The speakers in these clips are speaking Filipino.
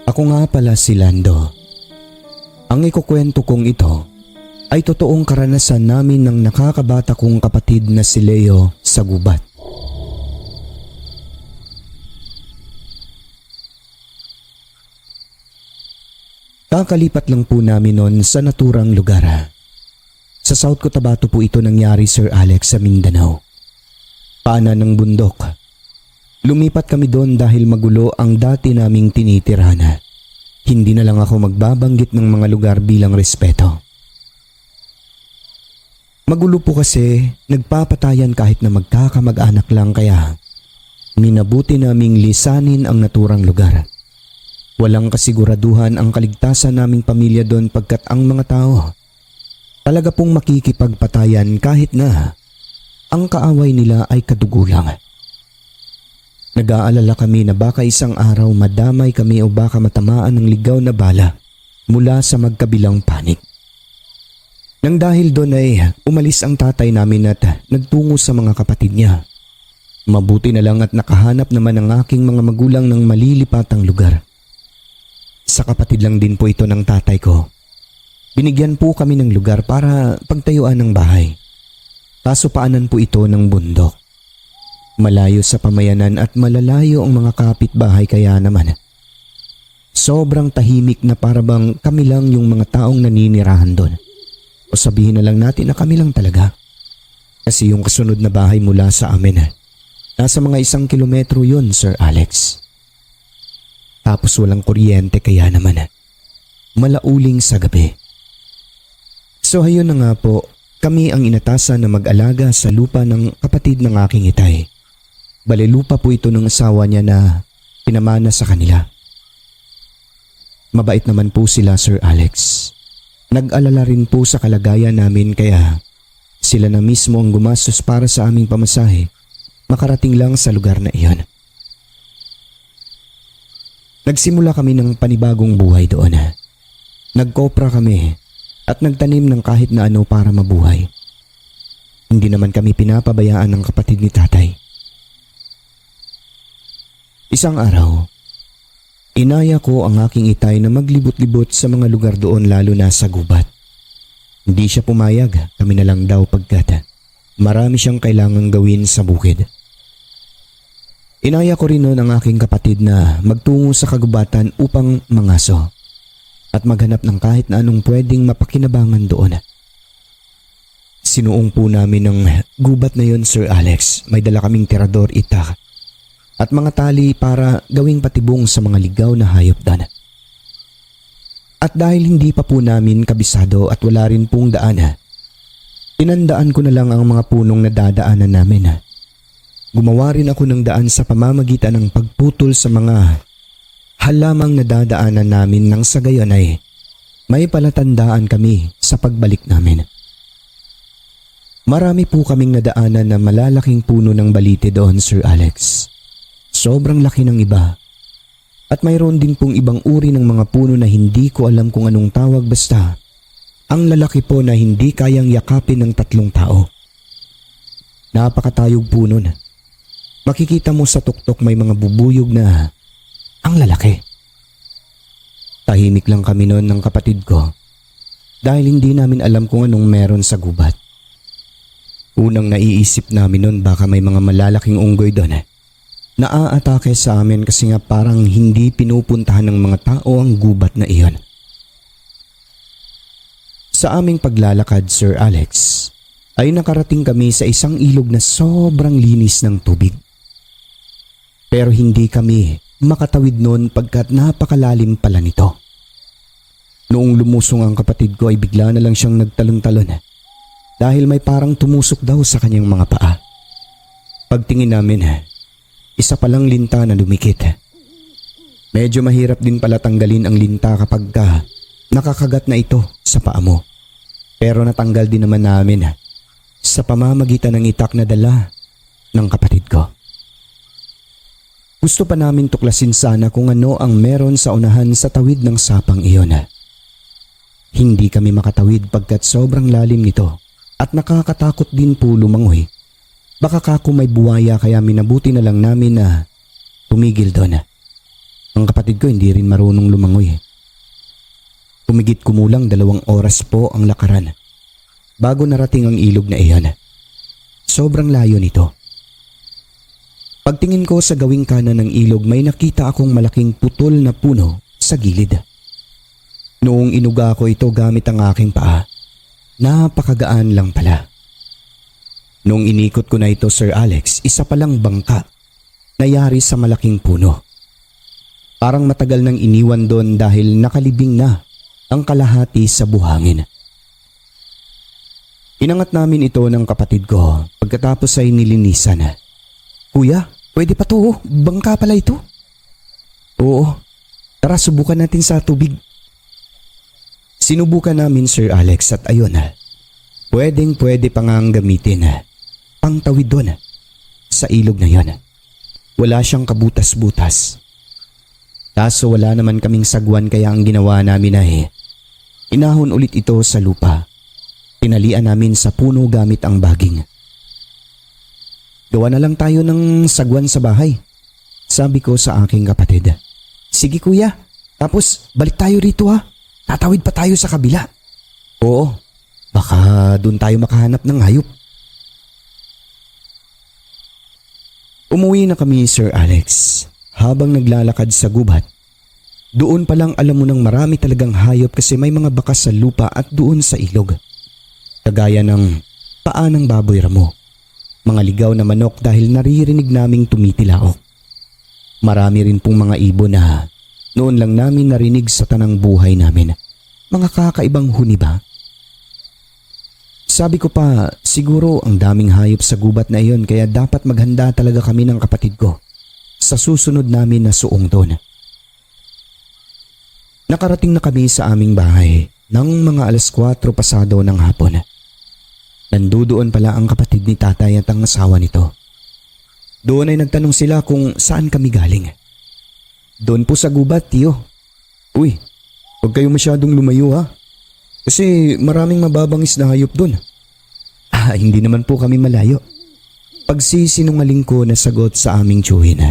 Ako nga pala si Lando. Ang ikukwento kong ito ay totoong karanasan namin ng nakakabata kong kapatid na si Leo sa gubat. Kakalipat lang po namin noon sa naturang lugar. Sa South Cotabato po ito nangyari, Sir Alex, sa Mindanao. Paanan ng bundok. Lumipat kami doon dahil magulo ang dati naming tinitirhan. Hindi na lang ako magbabanggit ng mga lugar bilang respeto. Magulo po kasi nagpapatayan kahit na magkakamag-anak lang, kaya minabuti naming lisanin ang naturang lugar. Walang kasiguraduhan ang kaligtasan naming pamilya doon pagkat ang mga tao talaga pong makikipagpatayan kahit na ang kaaway nila ay kadugo lang. Nag-aalala kami na baka isang araw madamay kami o baka matamaan ng ligaw na bala mula sa magkabilang panig. Nang dahil doon ay umalis ang tatay namin at nagtungo sa mga kapatid niya. Mabuti na lang at nakahanap naman ang aking mga magulang ng malilipatang lugar. Sa kapatid lang din po ito ng tatay ko. Binigyan po kami ng lugar para pagtayuan ng bahay. Kaso paanan po ito ng bundok. Malayo sa pamayanan at malalayo ang mga kapitbahay, kaya naman sobrang tahimik na parabang kami lang yung mga taong naninirahan doon. O sabihin na lang natin na kami lang talaga. Kasi yung kasunod na bahay mula sa amin, nasa mga 1 kilometro yun, Sir Alex. Tapos walang kuryente, kaya naman malauling sa gabi. So ayun na nga po, kami ang inatasan na mag-alaga sa lupa ng kapatid ng aking itay. Bale, lupa po ito ng asawa niya na pinamana sa kanila. Mabait naman po sila, Sir Alex. Nag-alala rin po sa kalagayan namin, kaya sila na mismo ang gumastos para sa aming pamasahe makarating lang sa lugar na iyon. Nagsimula kami ng panibagong buhay doon. Nagkopra kami at nagtanim ng kahit na ano para mabuhay. Hindi naman kami pinapabayaan ng kapatid ni tatay. Isang araw, inaya ko ang aking itay na maglibot-libot sa mga lugar doon, lalo na sa gubat. Hindi siya pumayag, kami na lang daw pagkat marami siyang kailangang gawin sa bukid. Inaya ko rin noon ang aking kapatid na magtungo sa kagubatan upang mangaso at maghanap ng kahit na anong pwedeng mapakinabangan doon. Sinuong po namin ng gubat na yon, Sir Alex. May dala kaming tirador, itak at mga tali para gawing patibong sa mga ligaw na hayop doon. At dahil hindi pa po namin kabisado at wala rin pong daan, tinandaan ko na lang ang mga punong nadadaanan namin. Gumawa rin ako ng daan sa pamamagitan ng pagputol sa mga halamang nadadaanan namin, nang sa gayon ay may palatandaan kami sa pagbalik namin. Marami po kaming nadaanan na malalaking puno ng balite doon, Sir Alex. Sobrang laki ng iba. At mayroon din pong ibang uri ng mga puno na hindi ko alam kung anong tawag, basta ang lalaki po na hindi kayang yakapin ng 3 tao. Napakatayog puno na. Makikita mo sa tuktok may mga bubuyog na ang lalaki. Tahimik lang kami noon ng kapatid ko dahil hindi namin alam kung anong meron sa gubat. Unang naiisip namin noon baka may mga malalaking unggoy doon na aatake sa amin, kasi nga parang hindi pinupuntahan ng mga tao ang gubat na iyon. Sa aming paglalakad, Sir Alex, ay nakarating kami sa isang ilog na sobrang linis ng tubig. Pero hindi kami makatawid noon pagkat napakalalim pala nito. Noong lumusong ang kapatid ko ay bigla na lang siyang nagtalon-talon dahil may parang tumusok daw sa kanyang mga paa. Pagtingin namin, isa palang linta na dumikit. Medyo mahirap din pala tanggalin ang linta kapag nakakagat na ito sa paa mo. Pero natanggal din naman namin sa pamamagitan ng itak na dala ng kapatid ko. Gusto pa namin tuklasin sana kung ano ang meron sa unahan sa tawid ng sapang iyon. Hindi kami makatawid pagkat sobrang lalim nito at nakakatakot din po lumangoy. Baka kako may buwaya, kaya minabuti na lang namin na tumigil doon. Ang kapatid ko hindi rin marunong lumangoy. Humigit kumulang 2 oras po ang lakaran bago narating ang ilog na iyon. Sobrang layo nito. Pagtingin ko sa gawing kanan ng ilog, may nakita akong malaking putol na puno sa gilid. Noong inuga ko ito gamit ang aking paa, napakagaan lang pala. Noong inikot ko na ito, Sir Alex, isa palang bangka nayari sa malaking puno. Parang matagal nang iniwan doon dahil nakalibing na ang kalahati sa buhangin. Inangat namin ito ng kapatid ko pagkatapos ay nilinisan. Kuya, pwede pa to, bangka pala ito. Oo, tara subukan natin sa tubig. Sinubukan namin, Sir Alex, at ayun, pwede pa nga ang gamitin. Pangtawid doon sa ilog na yon. Wala siyang kabutas-butas. Kaso wala naman kaming sagwan kaya ang ginawa namin ay inahon ulit ito sa lupa. Tinalian namin sa puno gamit ang baging. Gawa na lang tayo ng sagwan sa bahay, sabi ko sa aking kapatid. Sige kuya, tapos balik tayo rito ha. Tatawid pa tayo sa kabila. Oo, baka doon tayo makahanap ng hayop. Umuwi na kami, Sir Alex. Habang naglalakad sa gubat, doon palang alam mo nang marami talagang hayop kasi may mga bakas sa lupa at doon sa ilog. Kagaya ng paa ng baboy ramo, mga ligaw na manok dahil naririnig naming tumitilaok. Marami rin pong mga ibon na noon lang namin narinig sa tanang buhay namin. Mga kakaibang huni ba? Sabi ko pa, siguro ang daming hayop sa gubat na iyon kaya dapat maghanda talaga kami ng kapatid ko sa susunod namin na suong doon. Nakarating na kami sa aming bahay ng mga 4:00 pasado ng hapon. Nandudoon pala ang kapatid ni tatay at ang asawa nito. Doon ay nagtanong sila kung saan kami galing. Doon po sa gubat, tiyo. Uy, huwag kayo masyadong lumayo ha. Kasi maraming mababangis na hayop doon. Hindi naman po kami malayo. Pagsisinungaling ko na sagot sa aming tiyuhin.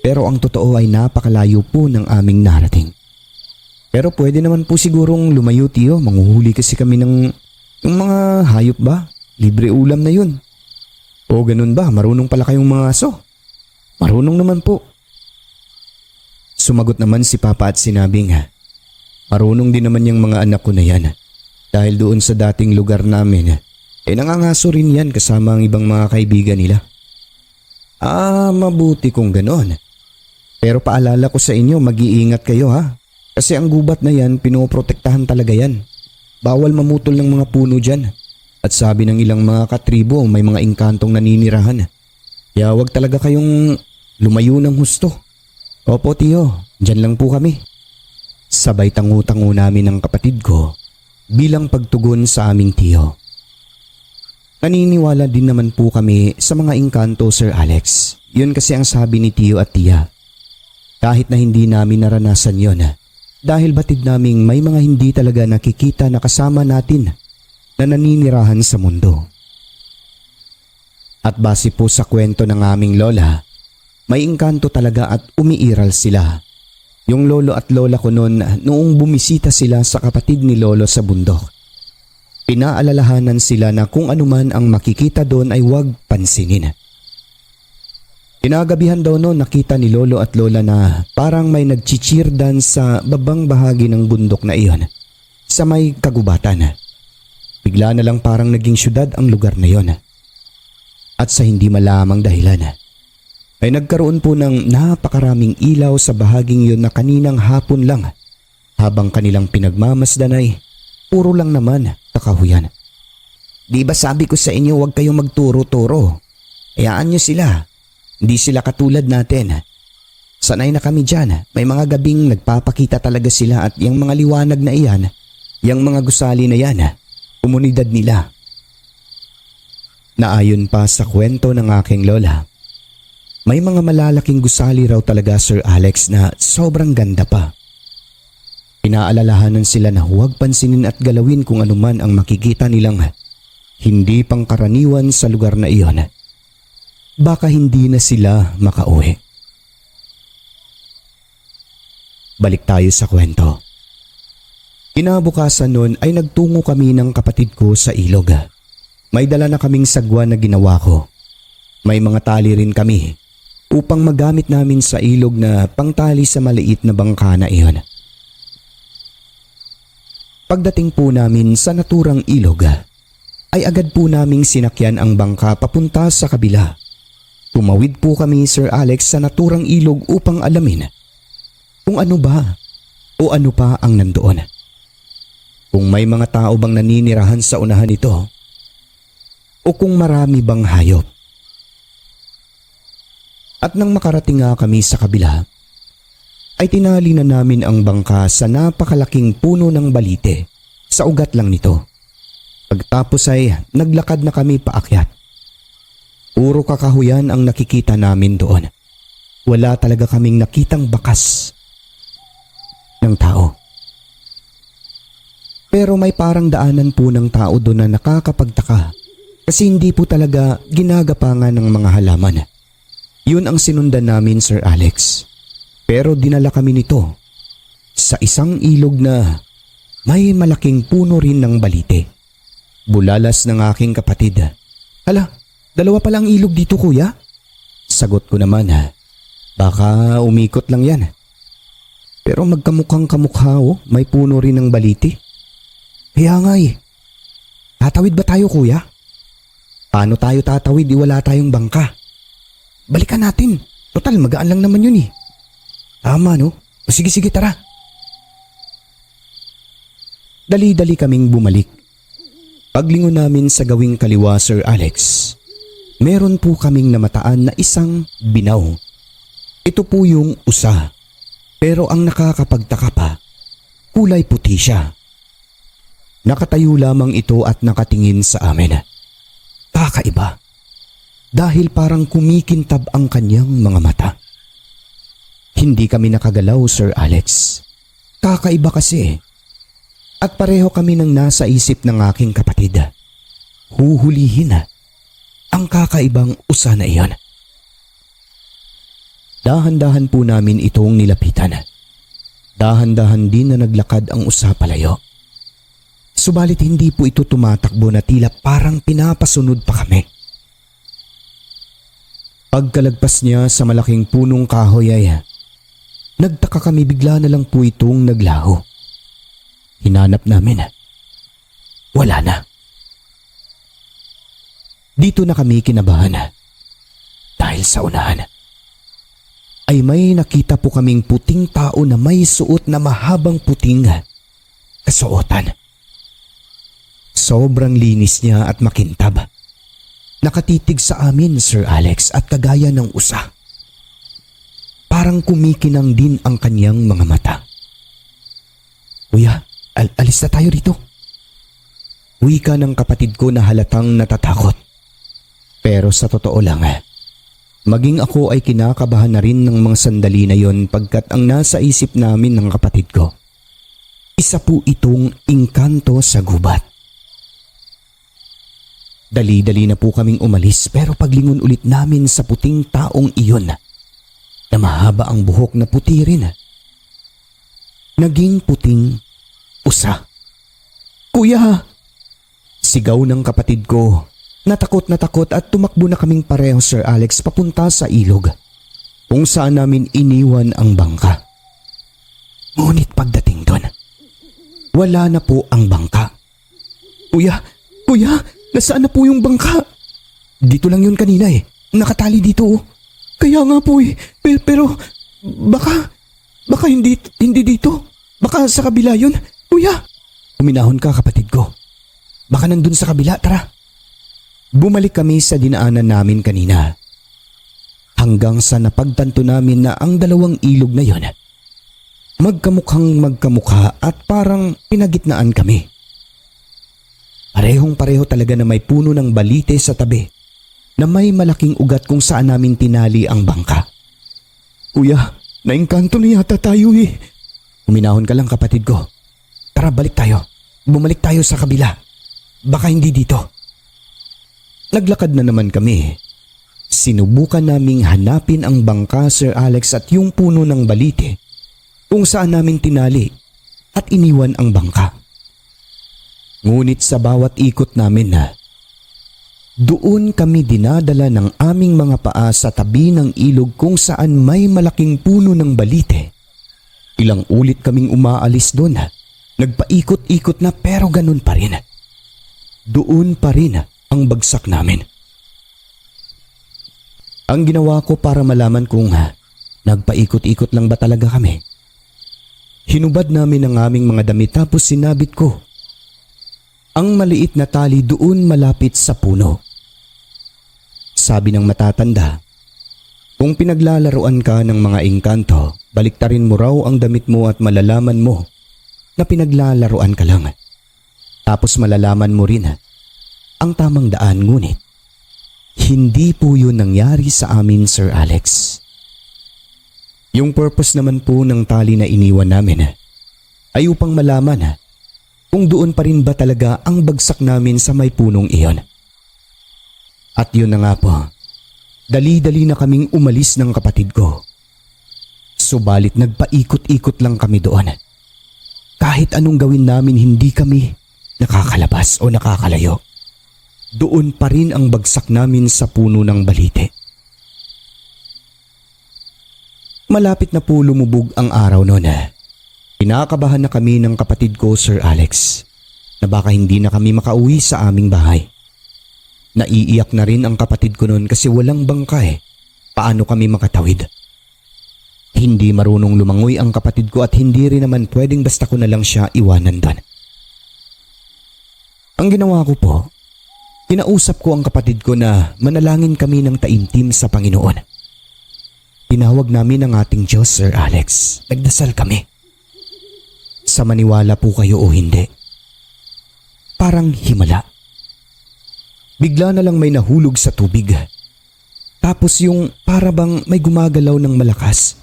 Pero ang totoo ay napakalayo po ng aming narating. Pero pwede naman po sigurong lumayo tiyo. Manguhuli kasi kami ng mga hayop ba? Libre ulam na yun. O ganun ba? Marunong pala kayong mga aso? Marunong naman po. Sumagot naman si Papa at sinabing, marunong din naman yung mga anak ko na yan. Dahil doon sa dating lugar namin, nangangaso rin yan kasama ang ibang mga kaibigan nila. Mabuti kung ganon. Pero paalala ko sa inyo, mag-iingat kayo ha. Kasi ang gubat na yan, pinoprotektahan talaga yan. Bawal mamutol ng mga puno dyan. At sabi ng ilang mga katribo, may mga engkantong naninirahan. Kaya wag talaga kayong lumayo ng husto. Opo tiyo, dyan lang po kami. Sabay tangu-tangu namin ng kapatid ko bilang pagtugon sa aming tiyo. Naniniwala din naman po kami sa mga engkanto, Sir Alex. Yun kasi ang sabi ni tiyo at tiya. Kahit na hindi namin naranasan yon, dahil batid naming may mga hindi talaga nakikita na kasama natin na naninirahan sa mundo. At base po sa kwento ng aming lola, may engkanto talaga at umiiral sila. Yung lolo at lola ko noong bumisita sila sa kapatid ni lolo sa bundok. Pinaalalahanan sila na kung anuman ang makikita doon ay huwag pansinin. Kinagabihan daw nakita ni lolo at lola na parang may nagchicheer dance sa babang bahagi ng bundok na iyon sa may kagubatan. Bigla na lang parang naging syudad ang lugar na iyon. At sa hindi malamang dahilan ay nagkaroon po ng napakaraming ilaw sa bahaging iyon na kaninang hapon lang habang kanilang pinagmamasdan ay puro lang naman kakahuyan. Di ba sabi ko sa inyo huwag kayong magturo-turo? Hayaan nyo sila. Hindi sila katulad natin. Sanay na kami dyan. May mga gabing nagpapakita talaga sila at yung mga liwanag na iyan, yung mga gusali na yan, komunidad nila. Naayon pa sa kwento ng aking lola, may mga malalaking gusali raw talaga, Sir Alex, na sobrang ganda pa. Pinaalalahanan sila na huwag pansinin at galawin kung anuman ang makikita nilang hindi pangkaraniwan sa lugar na iyon. Baka hindi na sila makauwi. Balik tayo sa kwento. Kinabukasan nun ay nagtungo kami ng kapatid ko sa ilog. May dala na kaming sagwa na ginawa ko. May mga tali rin kami upang magamit namin sa ilog na pangtali sa maliit na bangka na iyon. Pagdating po namin sa naturang ilog, ay agad po naming sinakyan ang bangka papunta sa kabila. Tumawid po kami, Sir Alex, sa naturang ilog upang alamin kung ano ba o ano pa ang nandoon. Kung may mga tao bang naninirahan sa unahan nito o kung marami bang hayop. At nang makarating nga kami sa kabila, ay tinali na namin ang bangka sa napakalaking puno ng balite sa ugat lang nito. Pagtapos ay naglakad na kami paakyat. Puro kakahuyan ang nakikita namin doon. Wala talaga kaming nakitang bakas ng tao. Pero may parang daanan po ng tao doon na nakakapagtaka kasi hindi po talaga ginagapangan ng mga halaman. Yun ang sinundan namin, Sir Alex. Pero dinala kami nito sa isang ilog na may malaking puno rin ng balite. Bulalas ng aking kapatid. Hala, dalawa palang ilog dito, kuya? Sagot ko naman, baka umikot lang yan. Pero magkamukhang kamukha, may puno rin ng balite. Kaya nga tatawid ba tayo, kuya? Paano tayo tatawid, wala tayong bangka? Balikan natin, total magaan lang naman yun. Tama, no? O sige, tara. Dali-dali kaming bumalik. Paglingon namin sa gawing kaliwa, Sir Alex, meron po kaming namataan na isang binaw. Ito po yung usa. Pero ang nakakapagtaka pa, kulay puti siya. Nakatayo lamang ito at nakatingin sa amin. Kakaiba. Dahil parang kumikintab ang kanyang mga mata. Hindi kami nakagalaw, Sir Alex. Kakaiba kasi. At pareho kami nang nasa isip ng aking kapatid. Huhulihin ang kakaibang usa na iyon. Dahan-dahan po namin itong nilapitan. Dahan-dahan din na naglakad ang usa palayo. Subalit hindi po ito tumatakbo na tila parang pinapasunod pa kami. Pagkalagpas niya sa malaking punong kahoy ay nagtaka kami, bigla na lang po itong naglaho. Hinanap namin. Wala na. Dito na kami kinabahan. Dahil sa unahan ay may nakita po kaming puting tao na may suot na mahabang puting kasuotan. Sobrang linis niya at makintab. Nakatitig sa amin, Sir Alex, at kagaya ng usa. Parang kumikinang din ang kanyang mga mata. Kuya, alis na tayo rito. Wika ng kapatid ko na halatang natatakot. Pero sa totoo lang, maging ako ay kinakabahan na rin ng mga sandali na yon pagkat ang nasa isip namin ng kapatid ko, isa po itong engkanto sa gubat. Dali-dali na po kaming umalis pero paglingon ulit namin sa puting taong iyon na mahaba ang buhok na puti rin. Naging puting usa. Kuya! Sigaw ng kapatid ko. Natakot at tumakbo na kaming pareho, Sir Alex, papunta sa ilog kung saan namin iniwan ang bangka. Ngunit pagdating doon, wala na po ang bangka. Kuya! Nasaan na po yung bangka? Dito lang yun kanina Nakatali dito. Kaya nga po Pero baka hindi dito. Baka sa kabila yun. Kuya! Uminahon ka, kapatid ko. Baka nandun sa kabila, tara. Bumalik kami sa dinaanan namin kanina. Hanggang sa napagtanto namin na ang dalawang ilog na yon magkamukhang magkamukha at parang pinagitnaan kami. Parehong-pareho talaga na may puno ng balite sa tabi na may malaking ugat kung saan namin tinali ang bangka. Kuya, naengkanto na yata tayo Uminahon ka lang, kapatid ko. Tara, balik tayo. Bumalik tayo sa kabila. Baka hindi dito. Naglakad na naman kami. Sinubukan naming hanapin ang bangka, Sir Alex, at yung puno ng balite. kung saan namin tinali at iniwan ang bangka. Ngunit sa bawat ikot namin doon kami dinadala ng aming mga paa sa tabi ng ilog kung saan may malaking puno ng balite. Ilang ulit kaming umaalis doon. Nagpaikot-ikot na pero ganun pa rin. Doon pa rin ang bagsak namin. Ang ginawa ko para malaman kung nagpaikot-ikot lang ba talaga kami. Hinubad namin ang aming mga damit tapos sinabit ko ang maliit na tali doon malapit sa puno. Sabi ng matatanda, kung pinaglalaruan ka ng mga engkanto, baliktarin mo raw ang damit mo at malalaman mo na pinaglalaruan ka lang. Tapos malalaman mo rin ang tamang daan, ngunit hindi po yun nangyari sa amin, Sir Alex. Yung purpose naman po ng tali na iniwan namin ay upang malaman kung doon pa rin ba talaga ang bagsak namin sa may punong iyon. At yun na nga po, dali-dali na kaming umalis ng kapatid ko. Subalit nagpaikot-ikot lang kami doon. Kahit anong gawin namin, hindi kami nakakalabas o nakakalayo. Doon pa rin ang bagsak namin sa puno ng balite. Malapit na po lumubog ang araw noon. Pinakabahan na kami ng kapatid ko, Sir Alex, na baka hindi na kami makauwi sa aming bahay. Naiiyak na rin ang kapatid ko noon kasi walang bangka. Paano kami makatawid? Hindi marunong lumangoy ang kapatid ko at hindi rin naman pwedeng basta ko na lang siya iwanan doon. Ang ginawa ko po, kinausap ko ang kapatid ko na manalangin kami ng taimtim sa Panginoon. Tinawag namin ang ating Diyos, Sir Alex. Nagdasal kami. Sa maniwala po kayo o hindi, parang himala. Bigla na lang may nahulog sa tubig. Tapos yung para bang may gumagalaw ng malakas.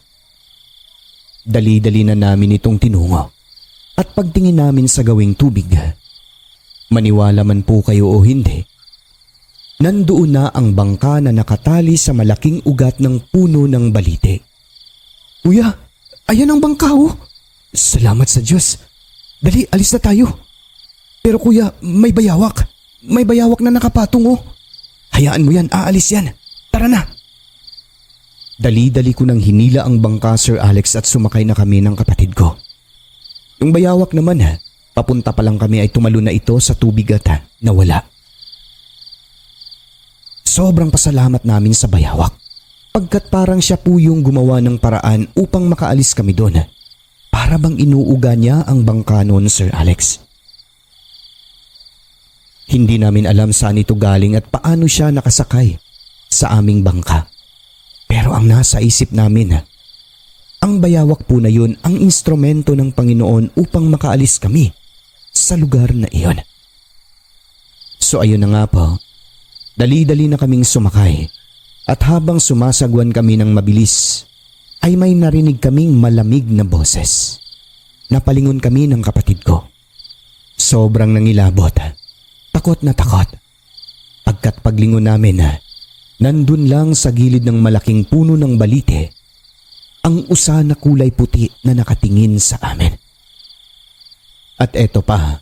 Dali-dali na namin itong tinungo. At pagtingin namin sa gawing tubig, maniwala man po kayo o hindi, nandoon na ang bangka na nakatali sa malaking ugat ng puno ng balite. Kuya, ayan ang bangka oh. Salamat sa Diyos. Dali, alis na tayo. Pero kuya, may bayawak. May bayawak na nakapatong oh. Hayaan mo yan, aalis yan. Tara na. Dali-dali ko nang hinila ang bangka, Sir Alex, at sumakay na kami ng kapatid ko. Yung bayawak naman papunta pa lang kami ay tumalo na ito sa tubig at nawala. Sobrang pasalamat namin sa bayawak. Pagkat parang siya po yung gumawa ng paraan upang makaalis kami doon. Para bang inuuga niya ang bangka noon, Sir Alex. Hindi namin alam saan ito galing at paano siya nakasakay sa aming bangka. Pero ang nasa isip namin, ang bayawak po na yun ang instrumento ng Panginoon upang makaalis kami sa lugar na iyon. So ayun na nga po, dali-dali na kaming sumakay at habang sumasagwan kami ng mabilis, ay may narinig kaming malamig na boses. Napalingon kami ng kapatid ko. Sobrang nangilabot. Takot na takot. Pagkat paglingon namin, nandun lang sa gilid ng malaking puno ng balite, ang usa na kulay puti na nakatingin sa amin. At eto pa,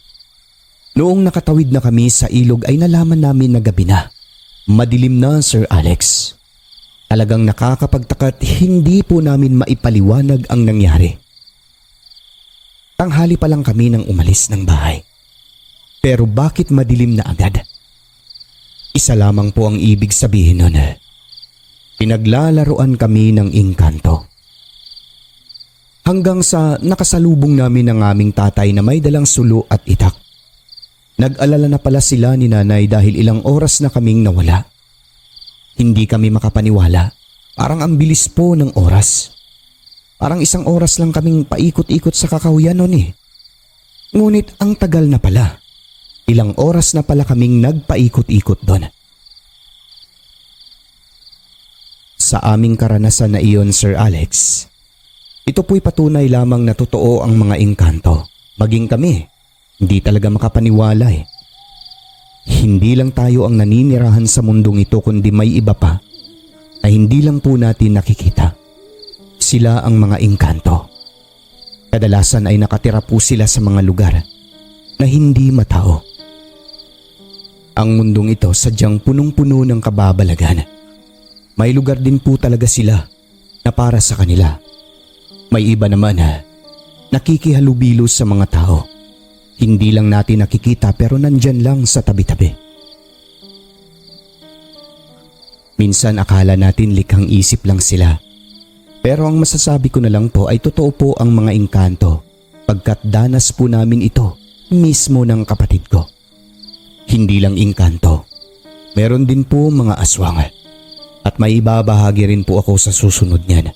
noong nakatawid na kami sa ilog ay nalaman namin na gabi na. Madilim na, Sir Alex. Talagang nakakapagtaka at hindi po namin maipaliwanag ang nangyari. Tanghali pa lang kami nang umalis ng bahay. Pero bakit madilim na agad? Isa lamang po ang ibig sabihin nun. Pinaglalaruan kami ng engkanto. Hanggang sa nakasalubong namin ang aming tatay na may dalang sulo at itak. Nag-alala na pala sila ni nanay dahil ilang oras na kaming nawala. Hindi kami makapaniwala. Parang ang bilis po ng oras. Parang isang oras lang kaming paikot-ikot sa kakahuyan nun eh. Ngunit ang tagal na pala. Ilang oras na pala kaming nagpaikot-ikot doon. Sa aming karanasan na iyon, Sir Alex, ito po'y patunay lamang na totoo ang mga engkanto. Maging kami, hindi talaga makapaniwala eh. Hindi lang tayo ang naninirahan sa mundong ito kundi may iba pa na hindi lang po natin nakikita. Sila ang mga engkanto. Kadalasan ay nakatira po sila sa mga lugar na hindi matao. Ang mundong ito sadyang punong-puno ng kababalagan. May lugar din po talaga sila na para sa kanila. May iba naman nakikihalubilo sa mga tao. Hindi lang natin nakikita pero nandyan lang sa tabi-tabi. Minsan akala natin likhang isip lang sila. Pero ang masasabi ko na lang po ay totoo po ang mga engkanto pagkat danas po namin ito mismo ng kapatid ko. Hindi lang engkanto, meron din po mga aswang at may ibabahagi rin po ako sa susunod niyan.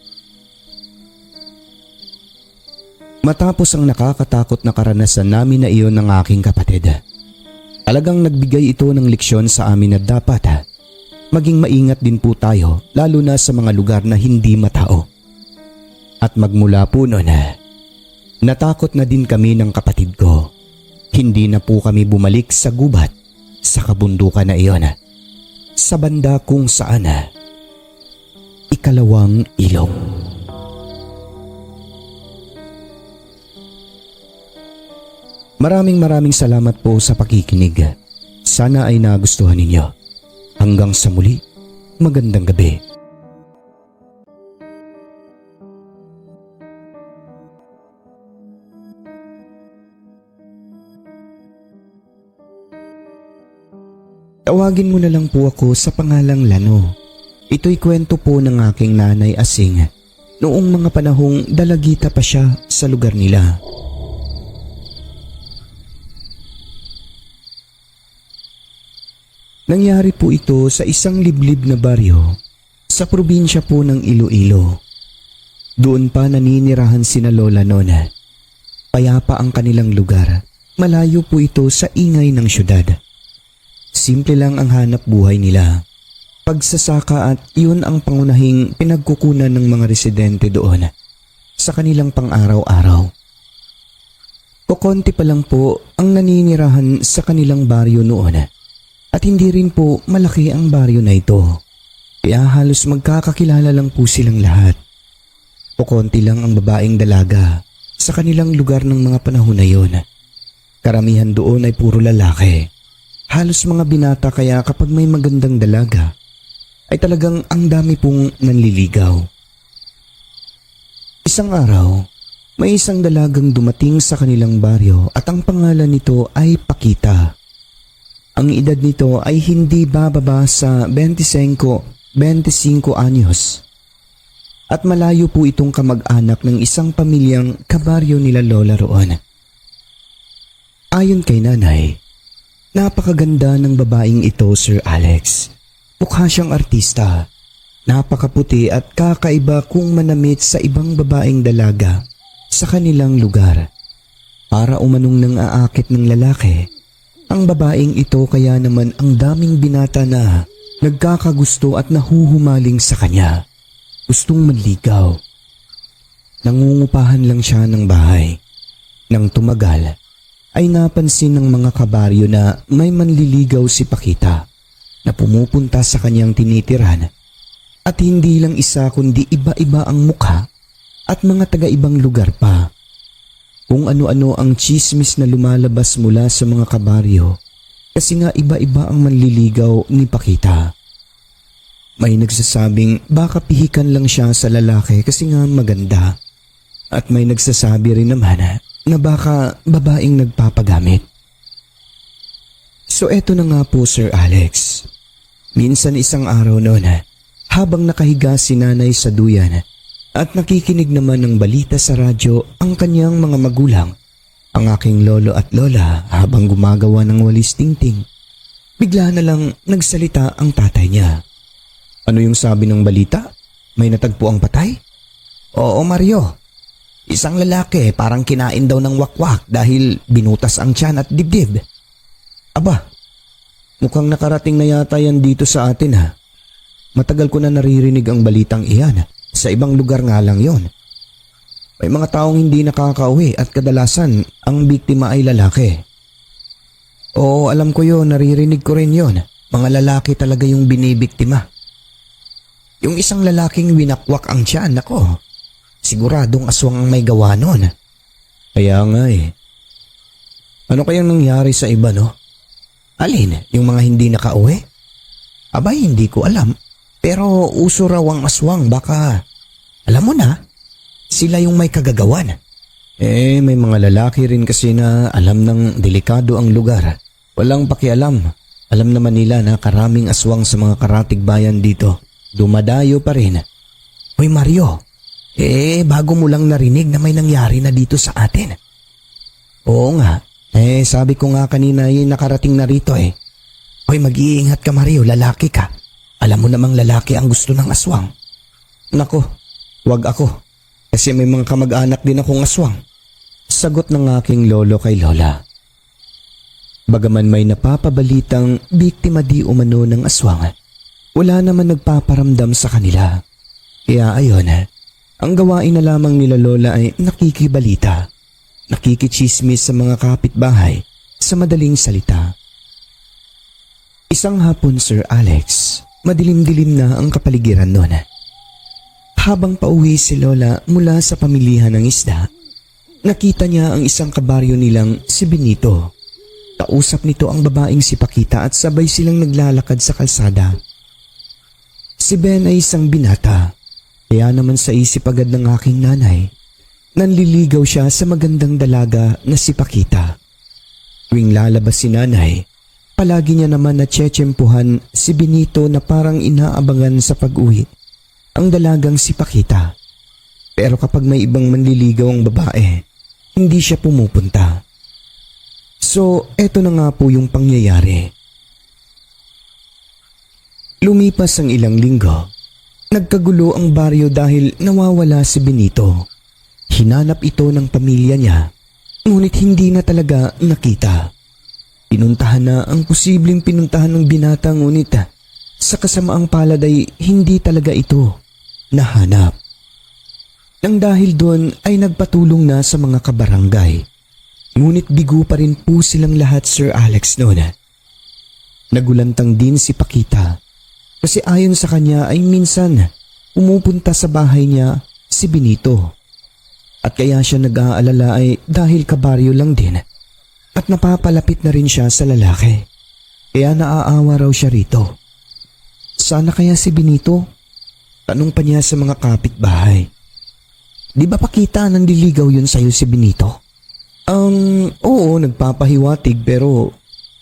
Matapos ang nakakatakot na karanasan namin na iyon ng aking kapatid, talagang nagbigay ito ng leksyon sa amin na dapat maging maingat din po tayo lalo na sa mga lugar na hindi matao. At magmula po noon, natakot na din kami ng kapatid ko. Hindi na po kami bumalik sa gubat sa kabundukan na iyon. Sa banda kung saan ikalawang ilog. Maraming salamat po sa pakikinig. Sana ay nagustuhan ninyo. Hanggang sa muli, magandang gabi. Tawagin mo na lang po ako sa pangalang Lano. Ito'y kwento po ng aking nanay Asing noong mga panahong dalagita pa siya sa lugar nila. Nangyari po ito sa isang liblib na baryo sa probinsya po ng Iloilo. Doon pa naninirahan sina Lola Nona. Payapa ang kanilang lugar. Malayo po ito sa ingay ng syudad. Simple lang ang hanap buhay nila. Pagsasaka at yun ang pangunahing pinagkukunan ng mga residente doon sa kanilang pang-araw-araw. Kukonti pa lang po ang naninirahan sa kanilang baryo noon at hindi rin po malaki ang baryo na ito. Kaya halos magkakakilala lang po silang lahat. Kukonti lang ang babaeng dalaga sa kanilang lugar ng mga panahon na yun. Karamihan doon ay puro lalaki. Halos mga binata kaya kapag may magandang dalaga, ay talagang ang dami pong nanliligaw. Isang araw, may isang dalagang dumating sa kanilang baryo at ang pangalan nito ay Pakita. Ang edad nito ay hindi bababa sa 25 anyos. At malayo po itong kamag-anak ng isang pamilyang kabaryo nila Lola roon. Ayon kay nanay, napakaganda ng babaeng ito, Sir Alex. Mukha siyang artista. Napakaputi at kakaiba kung manamit sa ibang babaeng dalaga sa kanilang lugar. Para umanong nang aakit ng lalaki, ang babaeng ito kaya naman ang daming binata na nagkakagusto at nahuhumaling sa kanya. Gustong manligaw. Nangungupahan lang siya ng bahay. Nang tumagal, ay napansin ng mga kabaryo na may manliligaw si Pakita na pumupunta sa kanyang tinitiran at hindi lang isa kundi iba-iba ang mukha at mga taga-ibang lugar pa. Kung ano-ano ang chismis na lumalabas mula sa mga kabaryo kasi nga iba-iba ang manliligaw ni Pakita. May nagsasabing baka pihikan lang siya sa lalaki kasi nga maganda at may nagsasabi rin naman na baka babaeng nagpapagamit. So eto na nga po, Sir Alex. Minsan isang araw noon habang nakahiga si nanay sa duyan at nakikinig naman ng balita sa radyo ang kanyang mga magulang, ang aking lolo at lola habang gumagawa ng walis tingting. Bigla na lang nagsalita ang tatay niya. Ano yung sabi ng balita? May natagpo ang patay? Oo, Mario. Isang lalaki parang kinain daw ng wakwak dahil binutas ang tiyan at dibdib. Aba, mukhang nakarating na yata yan dito sa atin ha. Matagal ko na naririnig ang balitang iyan. Sa ibang lugar nga lang yon. May mga taong hindi nakakauwi at kadalasan ang biktima ay lalaki. Oo, alam ko yon, naririnig ko rin yon. Mga lalaki talaga yung binibiktima. Yung isang lalaking winakwak ang tiyan, nako. Siguradong aswang ang may gawa nun. Kaya nga eh. Ano kayang nangyari sa iba, no? Alin, yung mga hindi nakauwi? Abay, hindi ko alam. Pero uso raw ang aswang, baka... Alam mo na, sila yung may kagagawan. May mga lalaki rin kasi na alam ng delikado ang lugar. Walang pakialam. Alam naman nila na karaming aswang sa mga karatig bayan dito. Dumadayo pa rin. Hoy Mario, bago mo lang narinig na may nangyari na dito sa atin. Oo nga. Sabi ko nga kanina nakarating na rito eh. Hoy, mag-iingat ka Mario, lalaki ka. Alam mo namang lalaki ang gusto ng aswang. Nako, wag ako. Kasi may mga kamag-anak din akong aswang. Sagot ng aking lolo kay lola. Bagaman may napapabalitang biktima di umano ng aswang, wala naman nagpaparamdam sa kanila. Kaya ayon, ang gawain na lamang nila lola ay nakikibalita, nakikichismis sa mga kapitbahay sa madaling salita. Isang hapon, Sir Alex, madilim-dilim na ang kapaligiran noon. Habang pauwi si lola mula sa pamilihan ng isda, nakita niya ang isang kabaryo nilang si Benito. Kausap nito ang babaeng si Pakita at sabay silang naglalakad sa kalsada. Si Ben ay isang binata, kaya naman sa isip agad ng aking nanay, nanliligaw siya sa magandang dalaga na si Pakita. Tuwing lalabas si nanay, palagi niya naman na tsetsempuhan si Benito na parang inaabangan sa pag-uwi ang dalagang si Pakita. Pero kapag may ibang manliligaw ang babae, hindi siya pumupunta. So, eto na nga po yung pangyayari. Lumipas ang ilang linggo. Nagkagulo ang baryo dahil nawawala si Benito. Hinanap ito ng pamilya niya, ngunit hindi na talaga nakita. Pinuntahan na ang posibleng pinuntahan ng binata ngunit sa kasamaang palad ay hindi talaga ito nahanap. Nang dahil doon ay nagpatulong na sa mga kabarangay. Ngunit bigo pa rin po silang lahat, Sir Alex, noon. Nagulantang din si Pakita kasi ayon sa kanya ay minsan pumupunta sa bahay niya si Benito. At kaya siya nag-aalala ay dahil kabaryo lang din at napapalapit na rin siya sa lalaki. Kaya naaawa raw siya rito. Sana kaya si Benito? Tanong pa niya sa mga kapitbahay. Di ba Pakita nandiligaw yun sa'yo si Benito? Oo, nagpapahiwatig pero